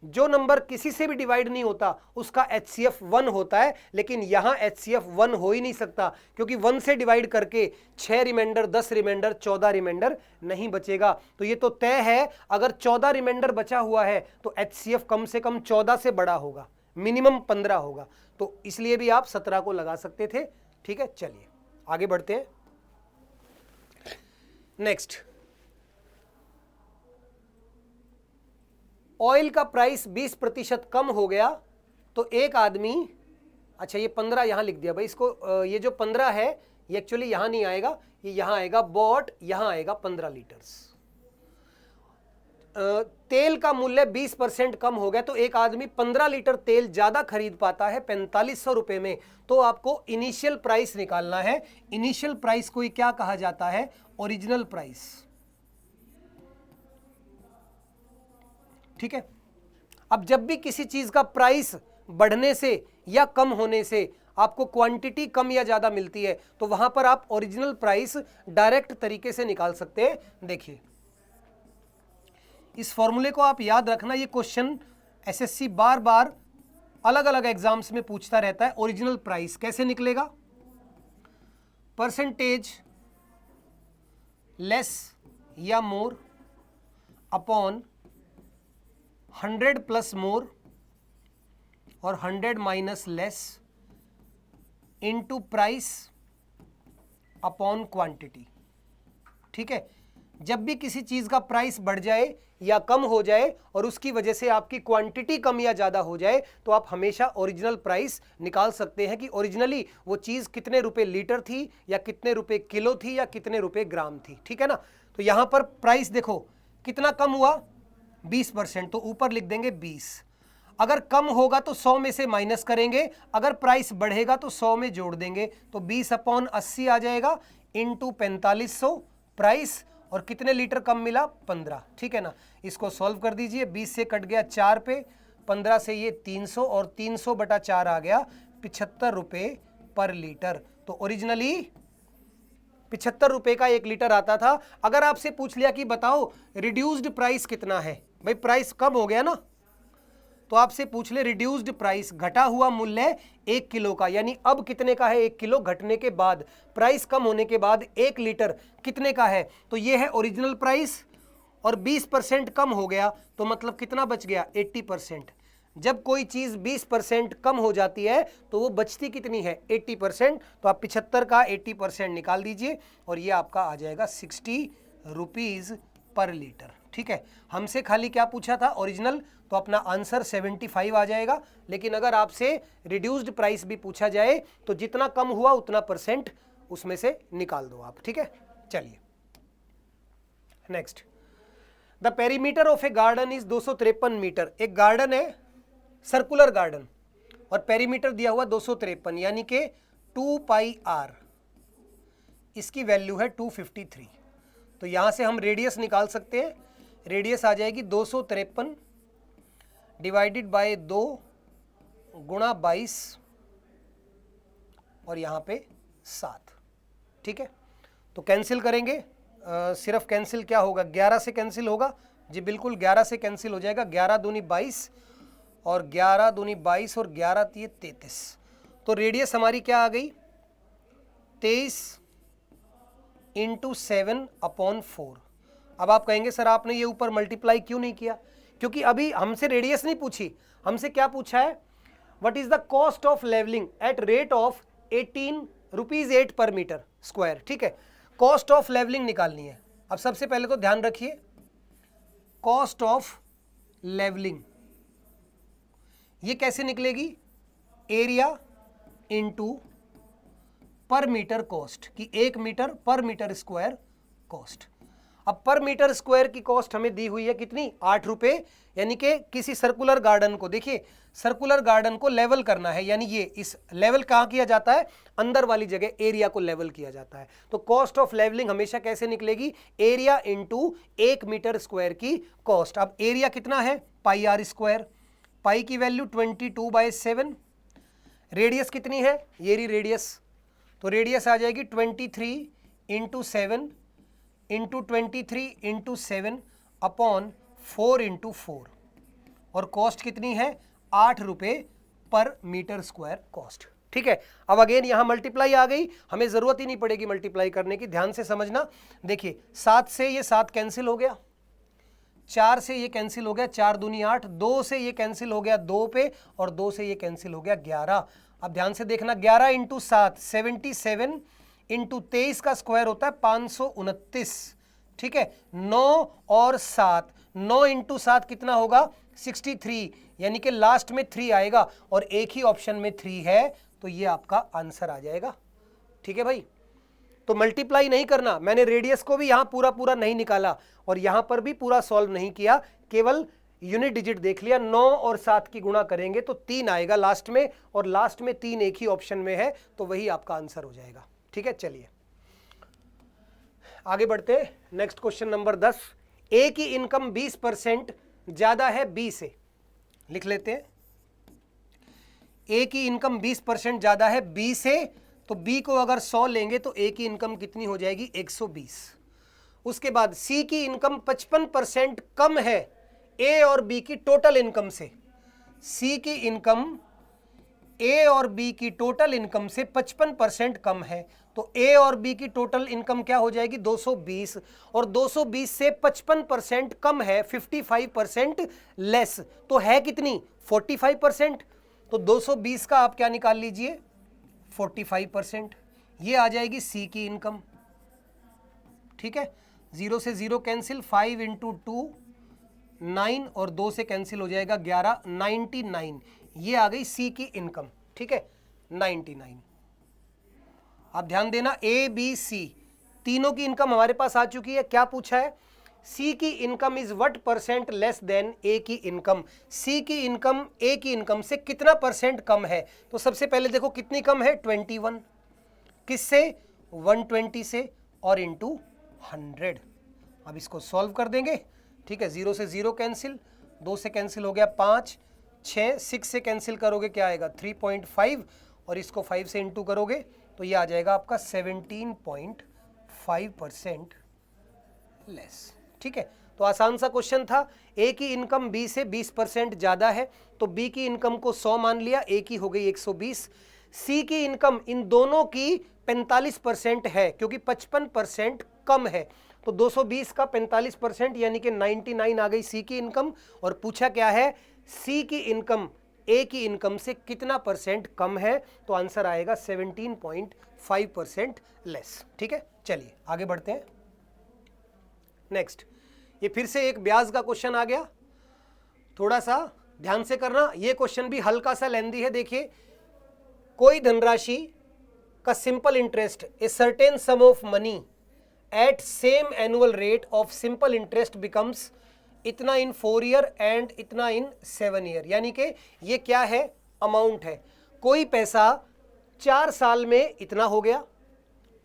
जो नंबर किसी से भी डिवाइड नहीं होता उसका HCF 1 होता है, लेकिन यहां HCF 1 हो ही नहीं सकता क्योंकि 1 से डिवाइड करके 6 रिमाइंडर, 10 रिमाइंडर, 14 रिमाइंडर नहीं बचेगा। तो ये तो तय है, अगर 14 रिमाइंडर बचा हुआ है तो HCF कम से कम 14 से बड़ा होगा, मिनिमम 15 होगा। तो इसलिए भी आप 17 को लगा सकते थे। ठीक है, चलिए आगे बढ़ते हैं। नेक्स्ट, ऑयल का प्राइस 20% कम हो गया तो एक आदमी, अच्छा ये 15 यहां लिख दिया भाई, इसको ये जो 15 है ये एक्चुअली यहां नहीं आएगा, ये यहां आएगा बॉट, यहां आएगा 15 लीटर्स। तेल का मूल्य 20% कम हो गया तो एक आदमी 15 लीटर तेल ज्यादा खरीद पाता है 4500 रुपए में। तो आपको इनिशियल प्राइस निकालना है। इनिशियल प्राइस को क्या कहा जाता है, ओरिजिनल प्राइस। ठीक है। अब जब भी किसी चीज का प्राइस बढ़ने से या कम होने से आपको क्वांटिटी कम या ज्यादा मिलती है तो वहां पर आप ओरिजिनल प्राइस डायरेक्ट तरीके से निकाल सकते हैं। देखिए इस फॉर्मूले को आप याद रखना, ये क्वेश्चन एसएससी बार बार अलग अलग एग्जाम्स में पूछता रहता है। ओरिजिनल प्राइस कैसे निकलेगा, परसेंटेज लेस या मोर अपॉन 100 प्लस मोर और 100 minus less into price upon quantity. ठीक है, जब भी किसी चीज का प्राइस बढ़ जाए या कम हो जाए और उसकी वजह से आपकी क्वांटिटी कम या ज्यादा हो जाए तो आप हमेशा ओरिजिनल प्राइस निकाल सकते हैं कि ओरिजिनली वो चीज कितने रुपए लीटर थी या कितने रुपए किलो थी या कितने रुपए ग्राम थी। ठीक है ना। तो यहां पर प्राइस देखो कितना कम हुआ 20%, तो ऊपर लिख देंगे 20। अगर कम होगा तो 100 में से माइनस करेंगे, अगर प्राइस बढ़ेगा तो 100 में जोड़ देंगे, तो 20/80 आ जाएगा इंटू 4500 प्राइस, और कितने लीटर कम मिला 15। ठीक है ना। इसको सॉल्व कर दीजिए, 20 से कट गया 4 पे, 15 से ये 300 और 300/4 आ गया 75 रुपए पर लीटर। तो ओरिजिनली 75 रुपए का 1 लीटर आता था। अगर आपसे पूछ लिया कि बताओ रिड्यूस्ड प्राइस कितना है, भाई प्राइस कम हो गया ना, तो आपसे पूछ ले रिड्यूस्ड प्राइस, घटा हुआ मूल्य 1 किलो का, यानी अब कितने का है 1 किलो घटने के बाद, प्राइस कम होने के बाद 1 लीटर कितने का है, तो ये है ओरिजिनल प्राइस। और 20% कम हो गया तो मतलब कितना बच गया 80%। जब कोई चीज 20% कम हो जाती है तो वो बचती कितनी है 80%। तो आप 75 का 80% निकाल दीजिए और ये आपका आ जाएगा 60 रुपीज पर लीटर। ठीक है, हमसे खाली क्या पूछा था ओरिजिनल, तो अपना आंसर 75 आ जाएगा। लेकिन अगर आपसे रिड्यूस्ड प्राइस भी पूछा जाए तो जितना कम हुआ उतना परसेंट उसमें से निकाल दो आप। ठीक है, चलिए next. The perimeter of a garden is 253 metre. एक गार्डन है सर्कुलर गार्डन और पेरीमीटर दिया हुआ 253 यानी कि 2 पाई आर, इसकी वैल्यू है 253। तो यहां से हम रेडियस निकाल सकते हैं। रेडियस आ जाएगी 253 डिवाइडेड बाय 2 गुणा 22 और यहाँ पे 7। ठीक है, तो कैंसिल करेंगे, सिर्फ कैंसिल क्या होगा 11 से कैंसिल होगा जी, बिल्कुल 11 से कैंसिल हो जाएगा। 11 दूनी 22 और 11 दूनी 22 और 11 3 33। तो रेडियस हमारी क्या आ गई 23 इंटू 7/4। अब आप कहेंगे सर आपने ये ऊपर मल्टीप्लाई क्यों नहीं किया, क्योंकि अभी हमसे रेडियस नहीं पूछी, हमसे क्या पूछा है what is the cost of levelling at rate of 18 rupees 8 per metre square. ठीक है, कॉस्ट ऑफ लेवलिंग निकालनी है। अब सबसे पहले तो ध्यान रखिए, कॉस्ट ऑफ लेवलिंग ये कैसे निकलेगी, एरिया इनटू पर मीटर कॉस्ट, कि 1 मीटर पर मीटर स्क्वायर कॉस्ट। अब पर मीटर स्क्वायर की कॉस्ट हमें दी हुई है कितनी, 8 रुपए, यानी कि किसी सर्कुलर गार्डन को, देखिए सर्कुलर गार्डन को लेवल करना है, यानी ये इस लेवल कहाँ किया जाता है, अंदर वाली जगह एरिया को लेवल किया जाता है। तो कॉस्ट ऑफ लेवलिंग हमेशा कैसे निकलेगी, एरिया इंटू 1 मीटर स्क्वायर की कॉस्ट। अब एरिया कितना है, पाई आर स्क्वायर, पाई की वैल्यू 22/7, रेडियस कितनी है, ये रही रेडियस, तो रेडियस आ जाएगी 23 into 7 into 23 into 7 upon 4 into 4, और कॉस्ट कितनी है, 8 रुपए पर मीटर स्क्वायर कॉस्ट। ठीक है, अब अगेन यहां मल्टीप्लाई आ गई, हमें जरूरत ही नहीं पड़ेगी मल्टीप्लाई करने की, ध्यान से समझना। देखिए 7 से ये 7 कैंसिल हो गया, 4 से ये कैंसिल हो गया, 4 दूनी 8, 2 से ये कैंसिल हो गया 2 पे, और 2 से ये कैंसिल हो गया 11। अब ध्यान से देखना, 11 इंटू 7 77 इंटू 23 का स्क्वायर होता है 529। ठीक है, 9 और 7, 9 इंटू 7 कितना होगा, 63, यानी कि लास्ट में 3 आएगा, और एक ही ऑप्शन में 3 है, तो ये आपका आंसर आ जाएगा। ठीक है भाई, तो मल्टीप्लाई नहीं करना, मैंने रेडियस को भी यहां पूरा पूरा नहीं निकाला, और यहां पर भी पूरा सॉल्व नहीं किया, केवल यूनिट डिजिट देख लिया। 9 और 7 की गुणा करेंगे तो 3 आएगा लास्ट में, और लास्ट में 3 एक ही ऑप्शन में है, तो वही आपका आंसर हो जाएगा। ठीक है, चलिए आगे बढ़ते हैं। नेक्स्ट क्वेश्चन नंबर 10, ए की इनकम 20% ज्यादा है बी से, लिख लेते हैं। ए की इनकम 20% ज्यादा है बी से, तो बी को अगर 100 लेंगे तो ए की इनकम कितनी हो जाएगी, 120। उसके बाद सी की इनकम 55% कम है ए और बी की टोटल इनकम से। सी की इनकम ए और बी की टोटल इनकम से 55% कम है, तो ए और बी की टोटल इनकम क्या हो जाएगी, 220, और 220 से 55% कम है, 55% लेस, तो है कितनी, 45%। तो 220 का आप क्या निकाल लीजिए, 45%, ये आ जाएगी सी की इनकम। ठीक है, 0 से 0 कैंसिल, 5 इंटू 2 9, और 2 से कैंसिल हो जाएगा 11, 99, ये आ गई सी की इनकम। ठीक है, 99। अब ध्यान देना, ए बी सी तीनों की इनकम हमारे पास आ चुकी है। क्या पूछा है, सी की income is what percent less than A की इनकम। सी की इनकम ए की इनकम से कितना परसेंट कम है, तो सबसे पहले देखो कितनी कम है, 21, किससे, 120 से, और इंटू 100। अब इसको सॉल्व कर देंगे। ठीक है, 0 से 0 कैंसिल, 2 से कैंसिल हो गया 5, 6, 6 से कैंसिल करोगे क्या आएगा, 3.5, और इसको 5 से इंटू करोगे तो ये आ जाएगा आपका 17.5% लेस। ठीक है, तो आसान सा क्वेश्चन था। ए की इनकम बी से 20% ज़्यादा है, तो बी की इनकम को 100 मान लिया, ए की हो गई 120। सी की इनकम इन दोनों की 45% है, क्योंकि 55% कम है, तो 220 का 45% यानी कि 99 आ गई सी की इनकम। और पूछा क्या है, सी की इनकम ए की इनकम से कितना परसेंट कम है, तो आंसर आएगा 17.5% लेस। ठीक है, चलिए आगे बढ़ते हैं। नेक्स्ट, ये फिर से एक ब्याज का क्वेश्चन आ गया, थोड़ा सा ध्यान से करना, ये क्वेश्चन भी हल्का सा लेंदी है। देखिए, कोई धनराशि का simple interest, A certain some of money at same annual rate of simple interest becomes इतना इन 4 ईयर एंड इतना इन 7 ईयर, यानी कि ये क्या है, अमाउंट है। कोई पैसा 4 साल में इतना हो गया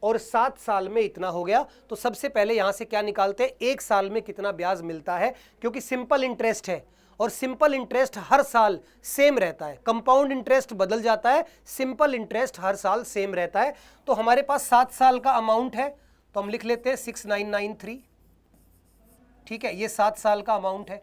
और 7 साल में इतना हो गया, तो सबसे पहले यहां से क्या निकालते हैं, 1 साल में कितना ब्याज मिलता है, क्योंकि सिंपल इंटरेस्ट है और सिंपल इंटरेस्ट हर साल सेम रहता है, कंपाउंड इंटरेस्ट बदल जाता है, सिंपल इंटरेस्ट हर साल सेम रहता है। तो हमारे पास 7 साल का अमाउंट है, तो हम लिख लेते हैं 6993। ठीक है, ये 7 साल का अमाउंट है,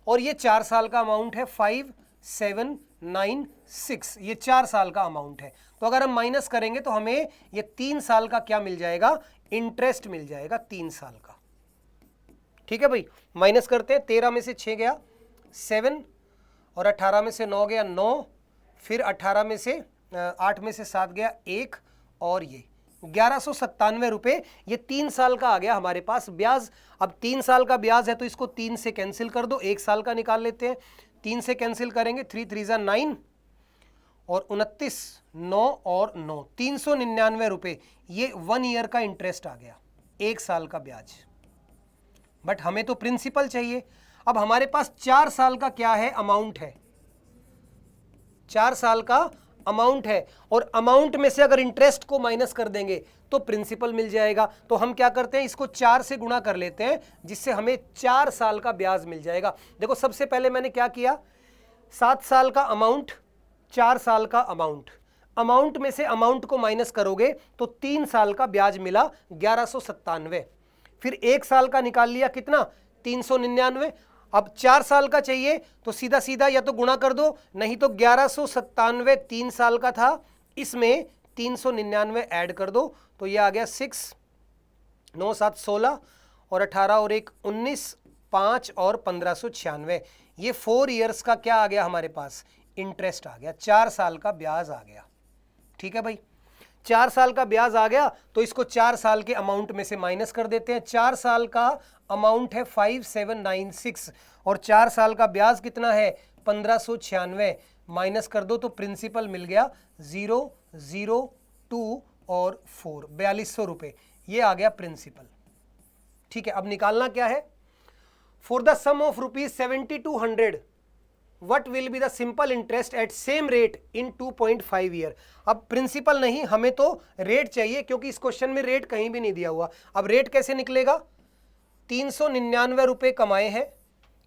और ये 4 साल का अमाउंट है 5796, ये 4 साल का अमाउंट है। तो अगर हम माइनस करेंगे तो हमें ये 3 साल का क्या मिल जाएगा, इंटरेस्ट मिल जाएगा 3 साल का। ठीक है भाई, माइनस करते हैं, 13 में से 6 गया 7, और 18 में से 9 गया 9, फिर 18 में से 8 में से 7 गया 1 और ये 1197 रुपये, ये 3 साल का आ गया हमारे पास ब्याज। अब 3 साल का ब्याज है तो इसको 3 से कैंसिल कर दो, 1 साल का निकाल लेते हैं। 3 से कैंसिल करेंगे, 3 3 9 और 29 9 और 9 399 रुपये, ये 1 ईयर का इंटरेस्ट आ गया, 1 साल का ब्याज। बट हमें तो प्रिंसिपल चाहिए। अब हमारे पास 4 साल का क्या है, अमाउंट है, 4 साल का अमाउंट है, और अमाउंट में से अगर इंटरेस्ट को माइनस कर देंगे तो प्रिंसिपल मिल जाएगा। तो हम क्या करते हैं, इसको 4 से गुणा कर लेते हैं, जिससे हमें 4 साल का ब्याज मिल जाएगा। देखो सबसे पहले मैंने क्या किया, 7 साल का अमाउंट, 4 साल का अमाउंट, अमाउंट में से अमाउंट को माइनस करोगे तो 3 साल का ब्याज मिला 1197। फिर 1 साल का निकाल लिया, कितना, 399। अब 4 साल का चाहिए तो सीधा सीधा या तो गुणा कर दो, नहीं तो 1197 3 साल का था, इसमें 399 ऐड कर दो, तो ये आ गया 6 9 7 16 और 18 और 1 19 5 और 1596। ये 4 ईयर्स का क्या आ गया हमारे पास, इंटरेस्ट आ गया, 4 साल का ब्याज आ गया। ठीक है भाई, 4 साल का ब्याज आ गया तो इसको 4 साल के अमाउंट में से माइनस कर देते हैं। 4 साल का अमाउंट है 5796 और 4 साल का ब्याज कितना है 1596, माइनस कर दो तो प्रिंसिपल मिल गया 0 0 2 और 4, 4200 रुपये, ये आ गया प्रिंसिपल। ठीक है, अब निकालना क्या है, for the sum of ₹7200 what will be the simple interest at same rate in 2.5 year. अब प्रिंसिपल नहीं, हमें तो रेट चाहिए, क्योंकि इस क्वेश्चन में रेट कहीं भी नहीं दिया हुआ। अब रेट कैसे निकलेगा, 399 रुपये कमाए हैं,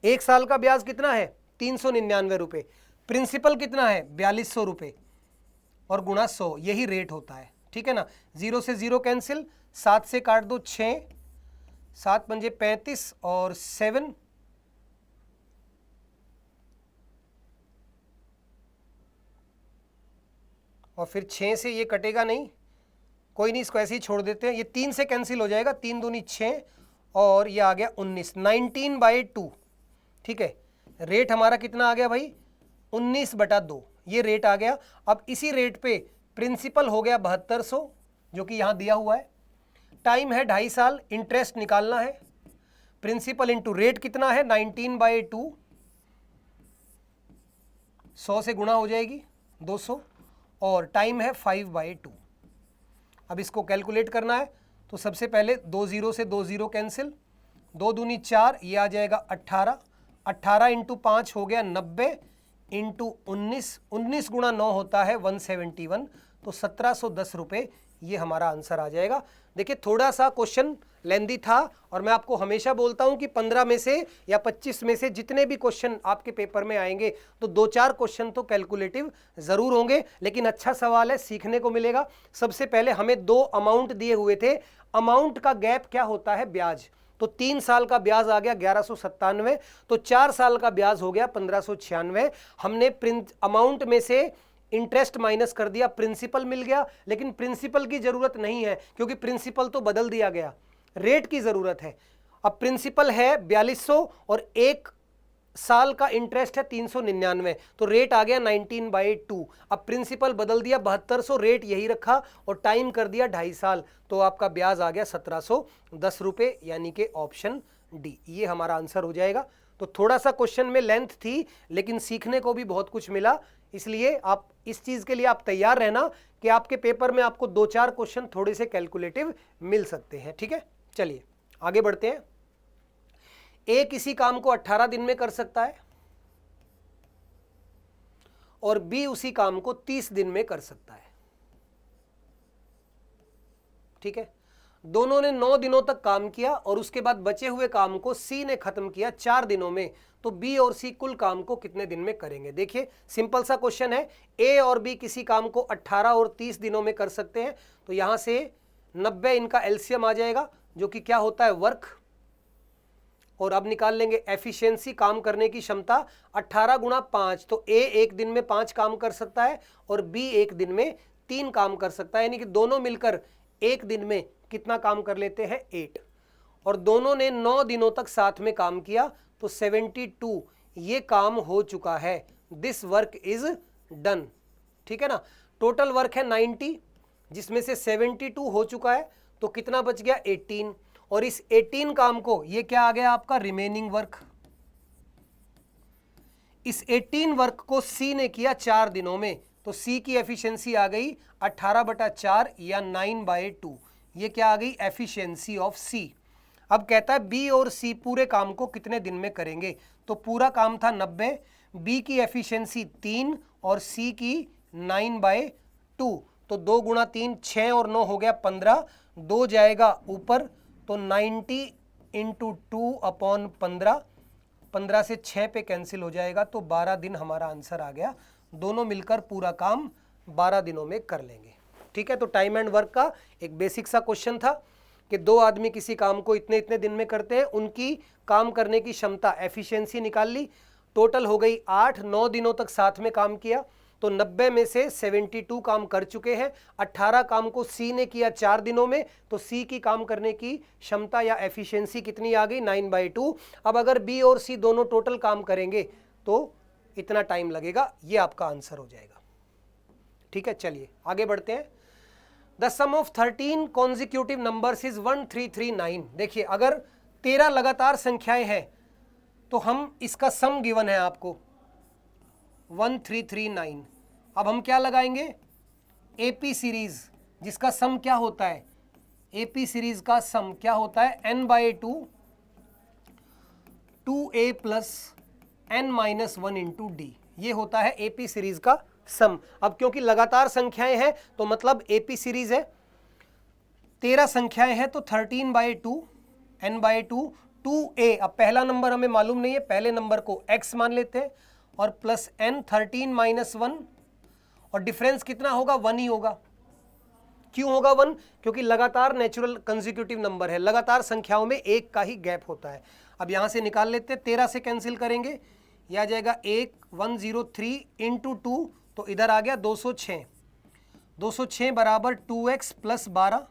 1 साल का ब्याज कितना है 399 रुपये, प्रिंसिपल कितना है 4200 रुपये और गुणा 100, यही रेट होता है। ठीक है ना, 0 से 0 कैंसिल, 7 से काट दो 6, 7 पंजे 35 और 7 और फिर 6 से ये कटेगा नहीं, कोई नहीं, इसको ऐसे ही छोड़ देते हैं, ये 3 से कैंसिल हो जाएगा, 3 दूनी 6 और ये आ गया 19, 19/2। ठीक है, रेट हमारा कितना आ गया भाई 19/2, ये रेट आ गया। अब इसी रेट पे प्रिंसिपल हो गया 7200 जो कि यहाँ दिया हुआ है, टाइम है 2.5 साल, इंटरेस्ट निकालना है, प्रिंसिपल इंटू रेट कितना है 19/2, 100 से गुणा हो जाएगी 200 और टाइम है 5/2। अब इसको कैलकुलेट करना है तो सबसे पहले 2 0 से 2 0 कैंसिल, 2 दूनी 4, ये आ जाएगा 18, 18 इंटू 5 हो गया 90 इंटू 19, 19 गुणा 9 होता है 171, तो 1710 रुपये, ये हमारा आंसर आ जाएगा। देखिए थोड़ा सा क्वेश्चन लेंदी था और मैं आपको हमेशा बोलता हूं कि 15 में से या 25 में से जितने भी क्वेश्चन आपके पेपर में आएंगे तो 2-4 क्वेश्चन तो कैलकुलेटिव जरूर होंगे, लेकिन अच्छा सवाल है, सीखने को मिलेगा। सबसे पहले हमें 2 अमाउंट दिए हुए थे, अमाउंट का गैप क्या होता है ब्याज, तो 3 साल का ब्याज आ गया 1197, तो 4 साल का ब्याज हो गया 1596। हमने अमाउंट में से इंटरेस्ट माइनस कर दिया, प्रिंसिपल मिल गया, लेकिन प्रिंसिपल की जरूरत नहीं है क्योंकि प्रिंसिपल तो बदल दिया गया, रेट की जरूरत है। अब प्रिंसिपल है 4200 और 1 साल का इंटरेस्ट है 399, तो रेट आ गया 19/2। अब प्रिंसिपल बदल दिया 7200, रेट यही रखा और टाइम कर दिया 2.5 साल, तो आपका ब्याज आ गया 1710 रुपये, यानी कि ऑप्शन डी, ये हमारा आंसर हो जाएगा। तो थोड़ा सा क्वेश्चन में लेंथ थी लेकिन सीखने को भी बहुत कुछ मिला, इसलिए आप इस चीज के लिए आप तैयार रहना कि आपके पेपर में आपको 2-4 क्वेश्चन थोड़े से कैलकुलेटिव मिल सकते हैं। ठीक है, चलिए आगे बढ़ते हैं। ए किसी काम को 18 दिन में कर सकता है और बी उसी काम को 30 दिन में कर सकता है। ठीक है, दोनों ने 9 दिनों तक काम किया और उसके बाद बचे हुए काम को सी ने खत्म किया 4 दिनों में, तो बी और सी कुल काम को कितने दिन में करेंगे। देखिए सिंपल सा क्वेश्चन है, ए और बी किसी काम को 18 और 30 दिनों में कर सकते हैं, तो यहां से 90 इनका एलसीएम आ जाएगा जो कि क्या होता है वर्क, और अब निकाल लेंगे एफिशिएंसी, काम करने की क्षमता, 18 गुणा 5, तो ए एक दिन में 5 काम कर सकता है और बी एक दिन में 3 काम कर सकता है, यानी कि दोनों मिलकर एक दिन में कितना काम कर लेते हैं 8, और दोनों ने 9 दिनों तक साथ में काम किया तो 72, ये काम हो चुका है, दिस वर्क इज डन, ठीक है ना। टोटल वर्क है 90, जिसमें से 72 हो चुका है, तो कितना बच गया 18, और इस 18 काम को ये क्या आ गया आपका रिमेनिंग वर्क। इस 18 वर्क को सी ने किया 4 दिनों में, तो सी की एफिशिएंसी आ गई 18/4 या 9/2। ये क्या आ गई एफिशिएंसी ऑफ सी। अब कहता है बी और सी पूरे काम को कितने दिन में करेंगे, तो पूरा काम था 90, बी की एफिशिएंसी 3 और सी की 9/2, तो 2 गुणा 3 6 और 9 हो गया 15, 2 जाएगा ऊपर, तो 90 × 2/15, 15 से 6 पे कैंसिल हो जाएगा, तो 12 दिन हमारा आंसर आ गया। दोनों मिलकर पूरा काम 12 दिनों में कर लेंगे। ठीक है, तो टाइम एंड वर्क का एक बेसिक सा क्वेश्चन था कि 2 आदमी किसी काम को इतने इतने दिन में करते हैं, उनकी काम करने की क्षमता एफिशिएंसी निकाल ली, टोटल हो गई 8-9 दिनों तक साथ में काम किया, तो 90 में से 72 काम कर चुके हैं, 18 काम को सी ने किया 4 दिनों में, तो सी की काम करने की क्षमता या एफिशिएंसी कितनी आ गई 9/2। अब अगर बी और सी दोनों टोटल काम करेंगे तो इतना टाइम लगेगा, ये आपका आंसर हो जाएगा। ठीक है, चलिए आगे बढ़ते हैं। The sum of 13 consecutive numbers is 1339। देखिए अगर 13 लगातार संख्याएं हैं तो हम इसका सम गिवन है आपको 1339। अब हम क्या लगाएंगे एपी सीरीज, जिसका सम क्या होता है, एपी सीरीज का सम क्या होता है n/2 2a + n-1 × d, ये होता है एपी सीरीज का सम। अब क्योंकि लगातार संख्याएं हैं तो मतलब एपी सीरीज है, 13 संख्याएं हैं तो 13/2 n/2 2a। अब पहला नंबर हमें मालूम नहीं है, पहले नंबर को x मान लेते हैं, और प्लस n 13 - 1, और डिफरेंस कितना होगा 1 ही होगा। क्यों होगा 1? क्योंकि लगातार नेचुरल कंसेक्यूटिव नंबर है, लगातार संख्याओं में एक का ही गैप होता है। अब यहां से निकाल लेते हैं, 13 से कैंसिल करेंगे, यह आ जाएगा 103 × 2, तो इधर आ गया 206, 206 बराबर 2x + 12,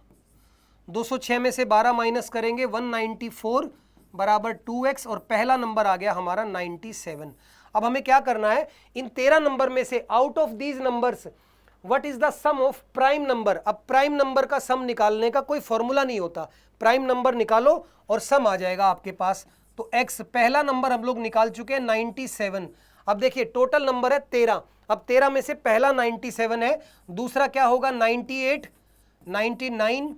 206 में से 12 माइनस करेंगे 194 बराबर 2x, और पहला नंबर आ गया हमारा 97। अब हमें क्या करना है, इन 13 नंबर में से out of these numbers what is the sum of prime number. अब प्राइम नंबर का सम निकालने का कोई फॉर्मूला नहीं होता, प्राइम नंबर निकालो और सम आ जाएगा आपके पास। तो x पहला नंबर हम लोग निकाल चुके हैं 97। अब देखिए टोटल नंबर है 13, अब 13 में से पहला 97 है, दूसरा क्या होगा 98, 99,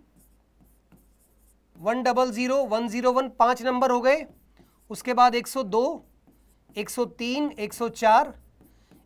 100, 101, 5 नंबर हो गए। उसके बाद 102, 103, 104,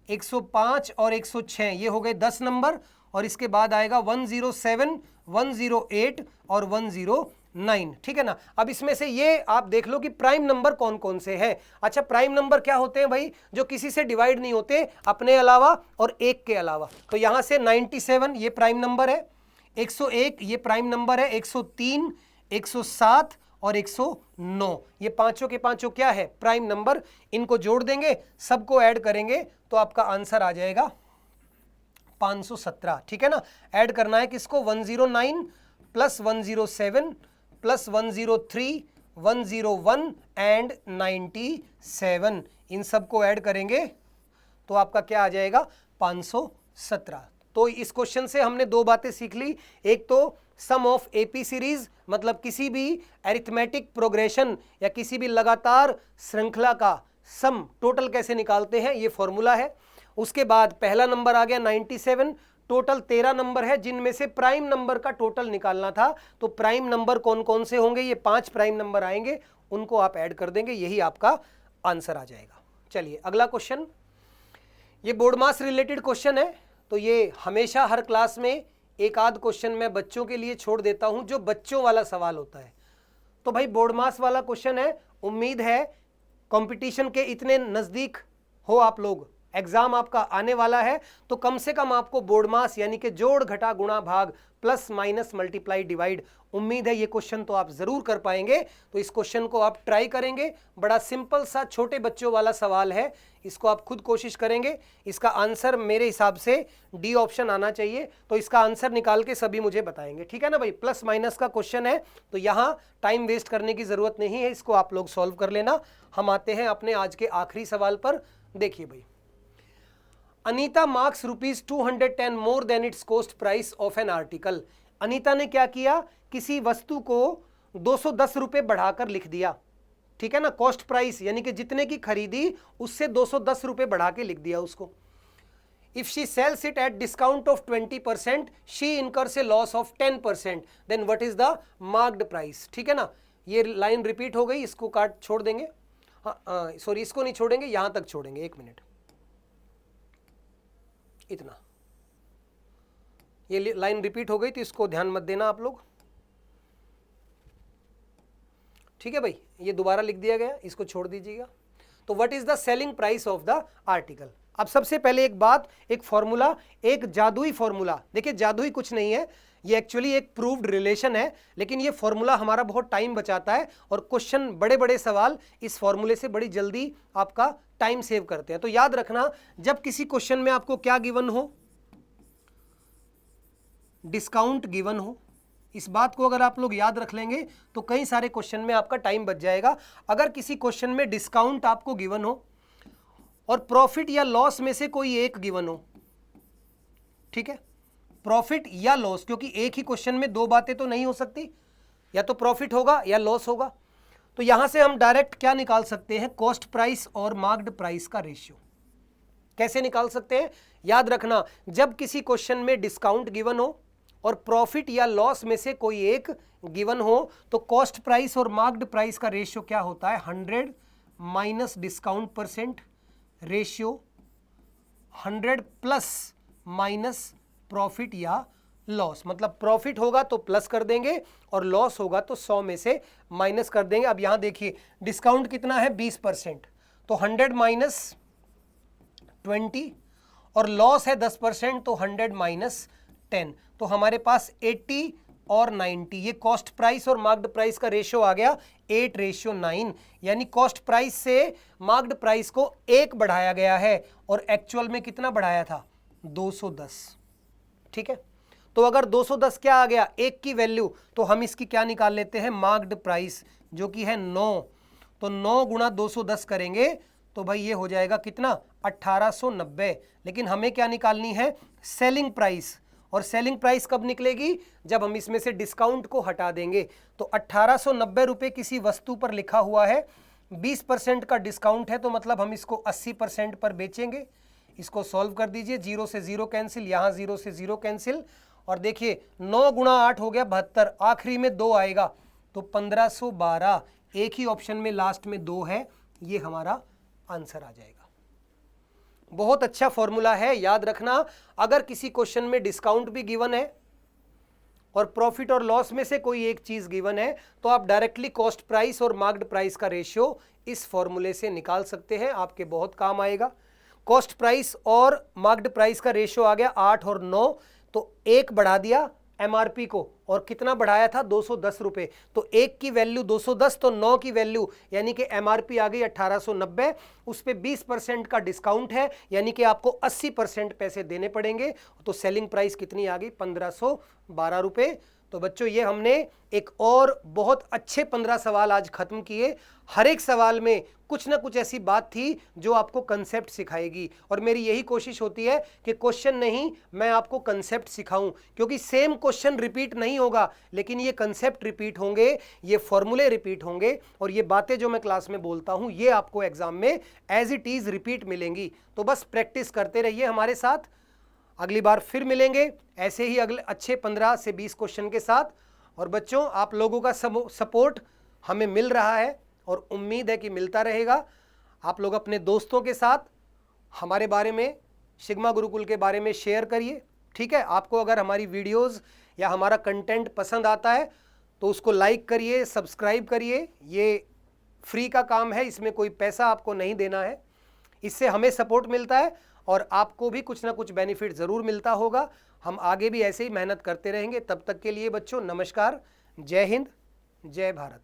105 और 106, ये हो गए 10 नंबर, और इसके बाद आएगा 107, 108 और 109। ठीक है ना। अब इसमें से ये आप देख लो कि प्राइम नंबर कौन कौन से हैं। अच्छा, प्राइम नंबर क्या होते हैं भाई, जो किसी से डिवाइड नहीं होते अपने अलावा और एक के अलावा। तो यहां से 97 ये प्राइम नंबर है, 101 ये प्राइम नंबर है, 103, 107 और 109, ये पांचों के पांचों क्या है प्राइम नंबर। इनको जोड़ देंगे, सबको ऐड करेंगे तो आपका आंसर आ जाएगा 517। ठीक है ना। ऐड करना है किसको, 109 + 107 + 103, 101 एंड 97, इन सबको ऐड करेंगे तो आपका क्या आ जाएगा 517। तो इस क्वेश्चन से हमने 2 बातें सीख ली, एक तो सम ऑफ एपी सीरीज मतलब किसी भी अरिथमेटिक प्रोग्रेशन या किसी भी लगातार श्रृंखला का सम टोटल कैसे निकालते हैं, ये फॉर्मूला है। उसके बाद पहला नंबर आ गया 97, टोटल 13 नंबर है जिनमें से प्राइम नंबर का टोटल निकालना था। तो प्राइम नंबर कौन कौन से होंगे, ये 5 प्राइम नंबर आएंगे, उनको आप ऐड कर देंगे, यही आपका आंसर आ जाएगा। चलिए अगला क्वेश्चन, ये बोर्ड मास रिलेटेड क्वेश्चन है, तो ये हमेशा हर क्लास में एक आध क्वेश्चन मैं बच्चों के लिए छोड़ देता हूं जो बच्चों वाला सवाल होता है। तो भाई बोर्ड मास वाला क्वेश्चन है, उम्मीद है कंपटीशन के इतने नजदीक हो आप लोग, एग्जाम आपका आने वाला है, तो कम से कम आपको बोर्ड मास यानी कि जोड़ घटा गुणा भाग प्लस माइनस मल्टीप्लाई डिवाइड, उम्मीद है ये क्वेश्चन तो आप जरूर कर पाएंगे। तो इस क्वेश्चन को आप ट्राई करेंगे, बड़ा सिंपल सा छोटे बच्चों वाला सवाल है, इसको आप खुद कोशिश करेंगे। इसका आंसर मेरे हिसाब से डी ऑप्शन आना चाहिए, तो इसका आंसर निकाल के सभी मुझे बताएंगे। ठीक है ना भाई, प्लस माइनस का क्वेश्चन है तो यहाँ टाइम वेस्ट करने की जरूरत नहीं है, इसको आप लोग सॉल्व कर लेना। हम आते हैं अपने आज के आखिरी सवाल पर। देखिए भाई, Anita marks ₹210 more than it's cost price of an article. Anita ने क्या किया, किसी वस्तु को 210 रुपए बढ़ाकर लिख दिया, ठीक है ना, कॉस्ट प्राइस यानी कि जितने की खरीदी उससे 210 रुपए बढ़ा के लिख दिया उसको। If she sells it at discount of 20% she incurs a loss of 10%, then what is the marked price. ठीक है ना, ये लाइन रिपीट हो गई, इसको काट छोड़ देंगे, हाँ सॉरी इसको नहीं छोड़ेंगे, यहां तक छोड़ेंगे, एक मिनट, इतना, ये लाइन रिपीट हो गई तो इसको ध्यान मत देना आप लोग, ठीक है भाई, ये दोबारा लिख दिया गया, इसको छोड़ दीजिएगा। तो what is the selling price of the article. अब सबसे पहले एक बात, एक फॉर्मूला, एक जादुई फॉर्मूला, देखिए जादुई कुछ नहीं है, ये एक्चुअली एक प्रूव्ड रिलेशन है, लेकिन ये फॉर्मूला हमारा बहुत टाइम बचाता है और क्वेश्चन, बड़े बड़े सवाल इस फॉर्मूले से बड़ी जल्दी आपका टाइम सेव करते हैं। तो याद रखना, जब किसी क्वेश्चन में आपको क्या गिवन हो, डिस्काउंट गिवन हो, इस बात को अगर आप लोग याद रख लेंगे तो कई सारे क्वेश्चन में आपका टाइम बच जाएगा। अगर किसी क्वेश्चन में डिस्काउंट आपको गिवन हो और प्रॉफिट या लॉस में से कोई एक गिवन हो, ठीक है, प्रॉफिट या लॉस, क्योंकि एक ही क्वेश्चन में दो बातें तो नहीं हो सकती, या तो प्रॉफिट होगा या लॉस होगा, तो यहां से हम डायरेक्ट क्या निकाल सकते हैं, कॉस्ट प्राइस और मार्क्ड प्राइस का रेशियो। कैसे निकाल सकते हैं, याद रखना, जब किसी क्वेश्चन में डिस्काउंट गिवन हो और प्रॉफिट या लॉस में से कोई एक गिवन हो तो कॉस्ट प्राइस और मार्क्ड प्राइस का रेशियो क्या होता है, 100 minus discount percent ratio 100 plus minus profit या लॉस, मतलब प्रॉफिट होगा तो प्लस कर देंगे और लॉस होगा तो 100 में से माइनस कर देंगे। अब यहां देखिए डिस्काउंट कितना है, 20%, तो 100 माइनस 20 और लॉस है 10%, तो 100 माइनस 10, तो हमारे पास 80 और 90, ये कॉस्ट प्राइस और मार्क्ड प्राइस का रेशियो आ गया 8:9, यानी कॉस्ट प्राइस से मार्क्ड प्राइस को 1 बढ़ाया गया है और एक्चुअल में कितना बढ़ाया था, 210, ठीक है। तो अगर 210 क्या आ गया, 1 की वैल्यू, तो हम इसकी क्या निकाल लेते हैं, मार्क्ड प्राइस, जो कि है 9, तो 9 गुणा 210 करेंगे तो भाई ये हो जाएगा कितना, 1890। लेकिन हमें क्या निकालनी है, सेलिंग प्राइस, और सेलिंग प्राइस कब निकलेगी, जब हम इसमें से डिस्काउंट को हटा देंगे। तो 1890 रुपये किसी वस्तु पर लिखा हुआ है, 20% का डिस्काउंट है, तो मतलब हम इसको 80% पर बेचेंगे। इसको सॉल्व कर दीजिए, 0 से 0 कैंसिल, यहाँ 0 से 0 कैंसिल, और देखिए 9 गुणा 8 हो गया 72, आखिरी में 2 आएगा तो 1512, एक ही ऑप्शन में लास्ट में 2 है, ये हमारा आंसर आ जाएगा। बहुत अच्छा फॉर्मूला है, याद रखना, अगर किसी क्वेश्चन में डिस्काउंट भी गिवन है और प्रॉफिट और लॉस में से कोई एक चीज गिवन है तो आप डायरेक्टली कॉस्ट प्राइस और मार्क्ड प्राइस का रेशियो इस फॉर्मूले से निकाल सकते हैं, आपके बहुत काम आएगा। कॉस्ट प्राइस और मार्क्ड प्राइस का रेशियो आ गया 8 और 9, तो 1 बढ़ा दिया एमआरपी को, और कितना बढ़ाया था, 210 रुपए, तो 1 की वैल्यू 210, तो 9 की वैल्यू यानी कि एमआरपी आ गई 1890, उस पे 20% का डिस्काउंट है, यानी कि आपको 80% पैसे देने पड़ेंगे, तो सेलिंग प्राइस कितनी आ गई, 1512 रुपए। तो बच्चों ये हमने एक और बहुत अच्छे 15 सवाल आज खत्म किए। हर एक सवाल में कुछ ना कुछ ऐसी बात थी जो आपको कंसेप्ट सिखाएगी, और मेरी यही कोशिश होती है कि क्वेश्चन नहीं, मैं आपको कंसेप्ट सिखाऊं, क्योंकि सेम क्वेश्चन रिपीट नहीं होगा, लेकिन ये कंसेप्ट रिपीट होंगे, ये फॉर्मूले रिपीट होंगे, और ये बातें जो मैं क्लास में बोलता हूं ये आपको एग्जाम में एज इट इज रिपीट मिलेंगी। तो बस प्रैक्टिस करते रहिए हमारे साथ, अगली बार फिर मिलेंगे ऐसे ही अगले अच्छे 15 से 20 क्वेश्चन के साथ। और बच्चों आप लोगों का सपोर्ट हमें मिल रहा है और उम्मीद है कि मिलता रहेगा। आप लोग अपने दोस्तों के साथ हमारे बारे में, सिग्मा गुरुकुल के बारे में शेयर करिए, ठीक है। आपको अगर हमारी वीडियोस या हमारा कंटेंट पसंद आता है तो उसको लाइक करिए, सब्सक्राइब करिए, ये फ्री का काम है, इसमें कोई पैसा आपको नहीं देना है, इससे हमें सपोर्ट मिलता है और आपको भी कुछ ना कुछ बेनिफिट ज़रूर मिलता होगा। हम आगे भी ऐसे ही मेहनत करते रहेंगे। तब तक के लिए बच्चों नमस्कार, जय हिंद, जय भारत।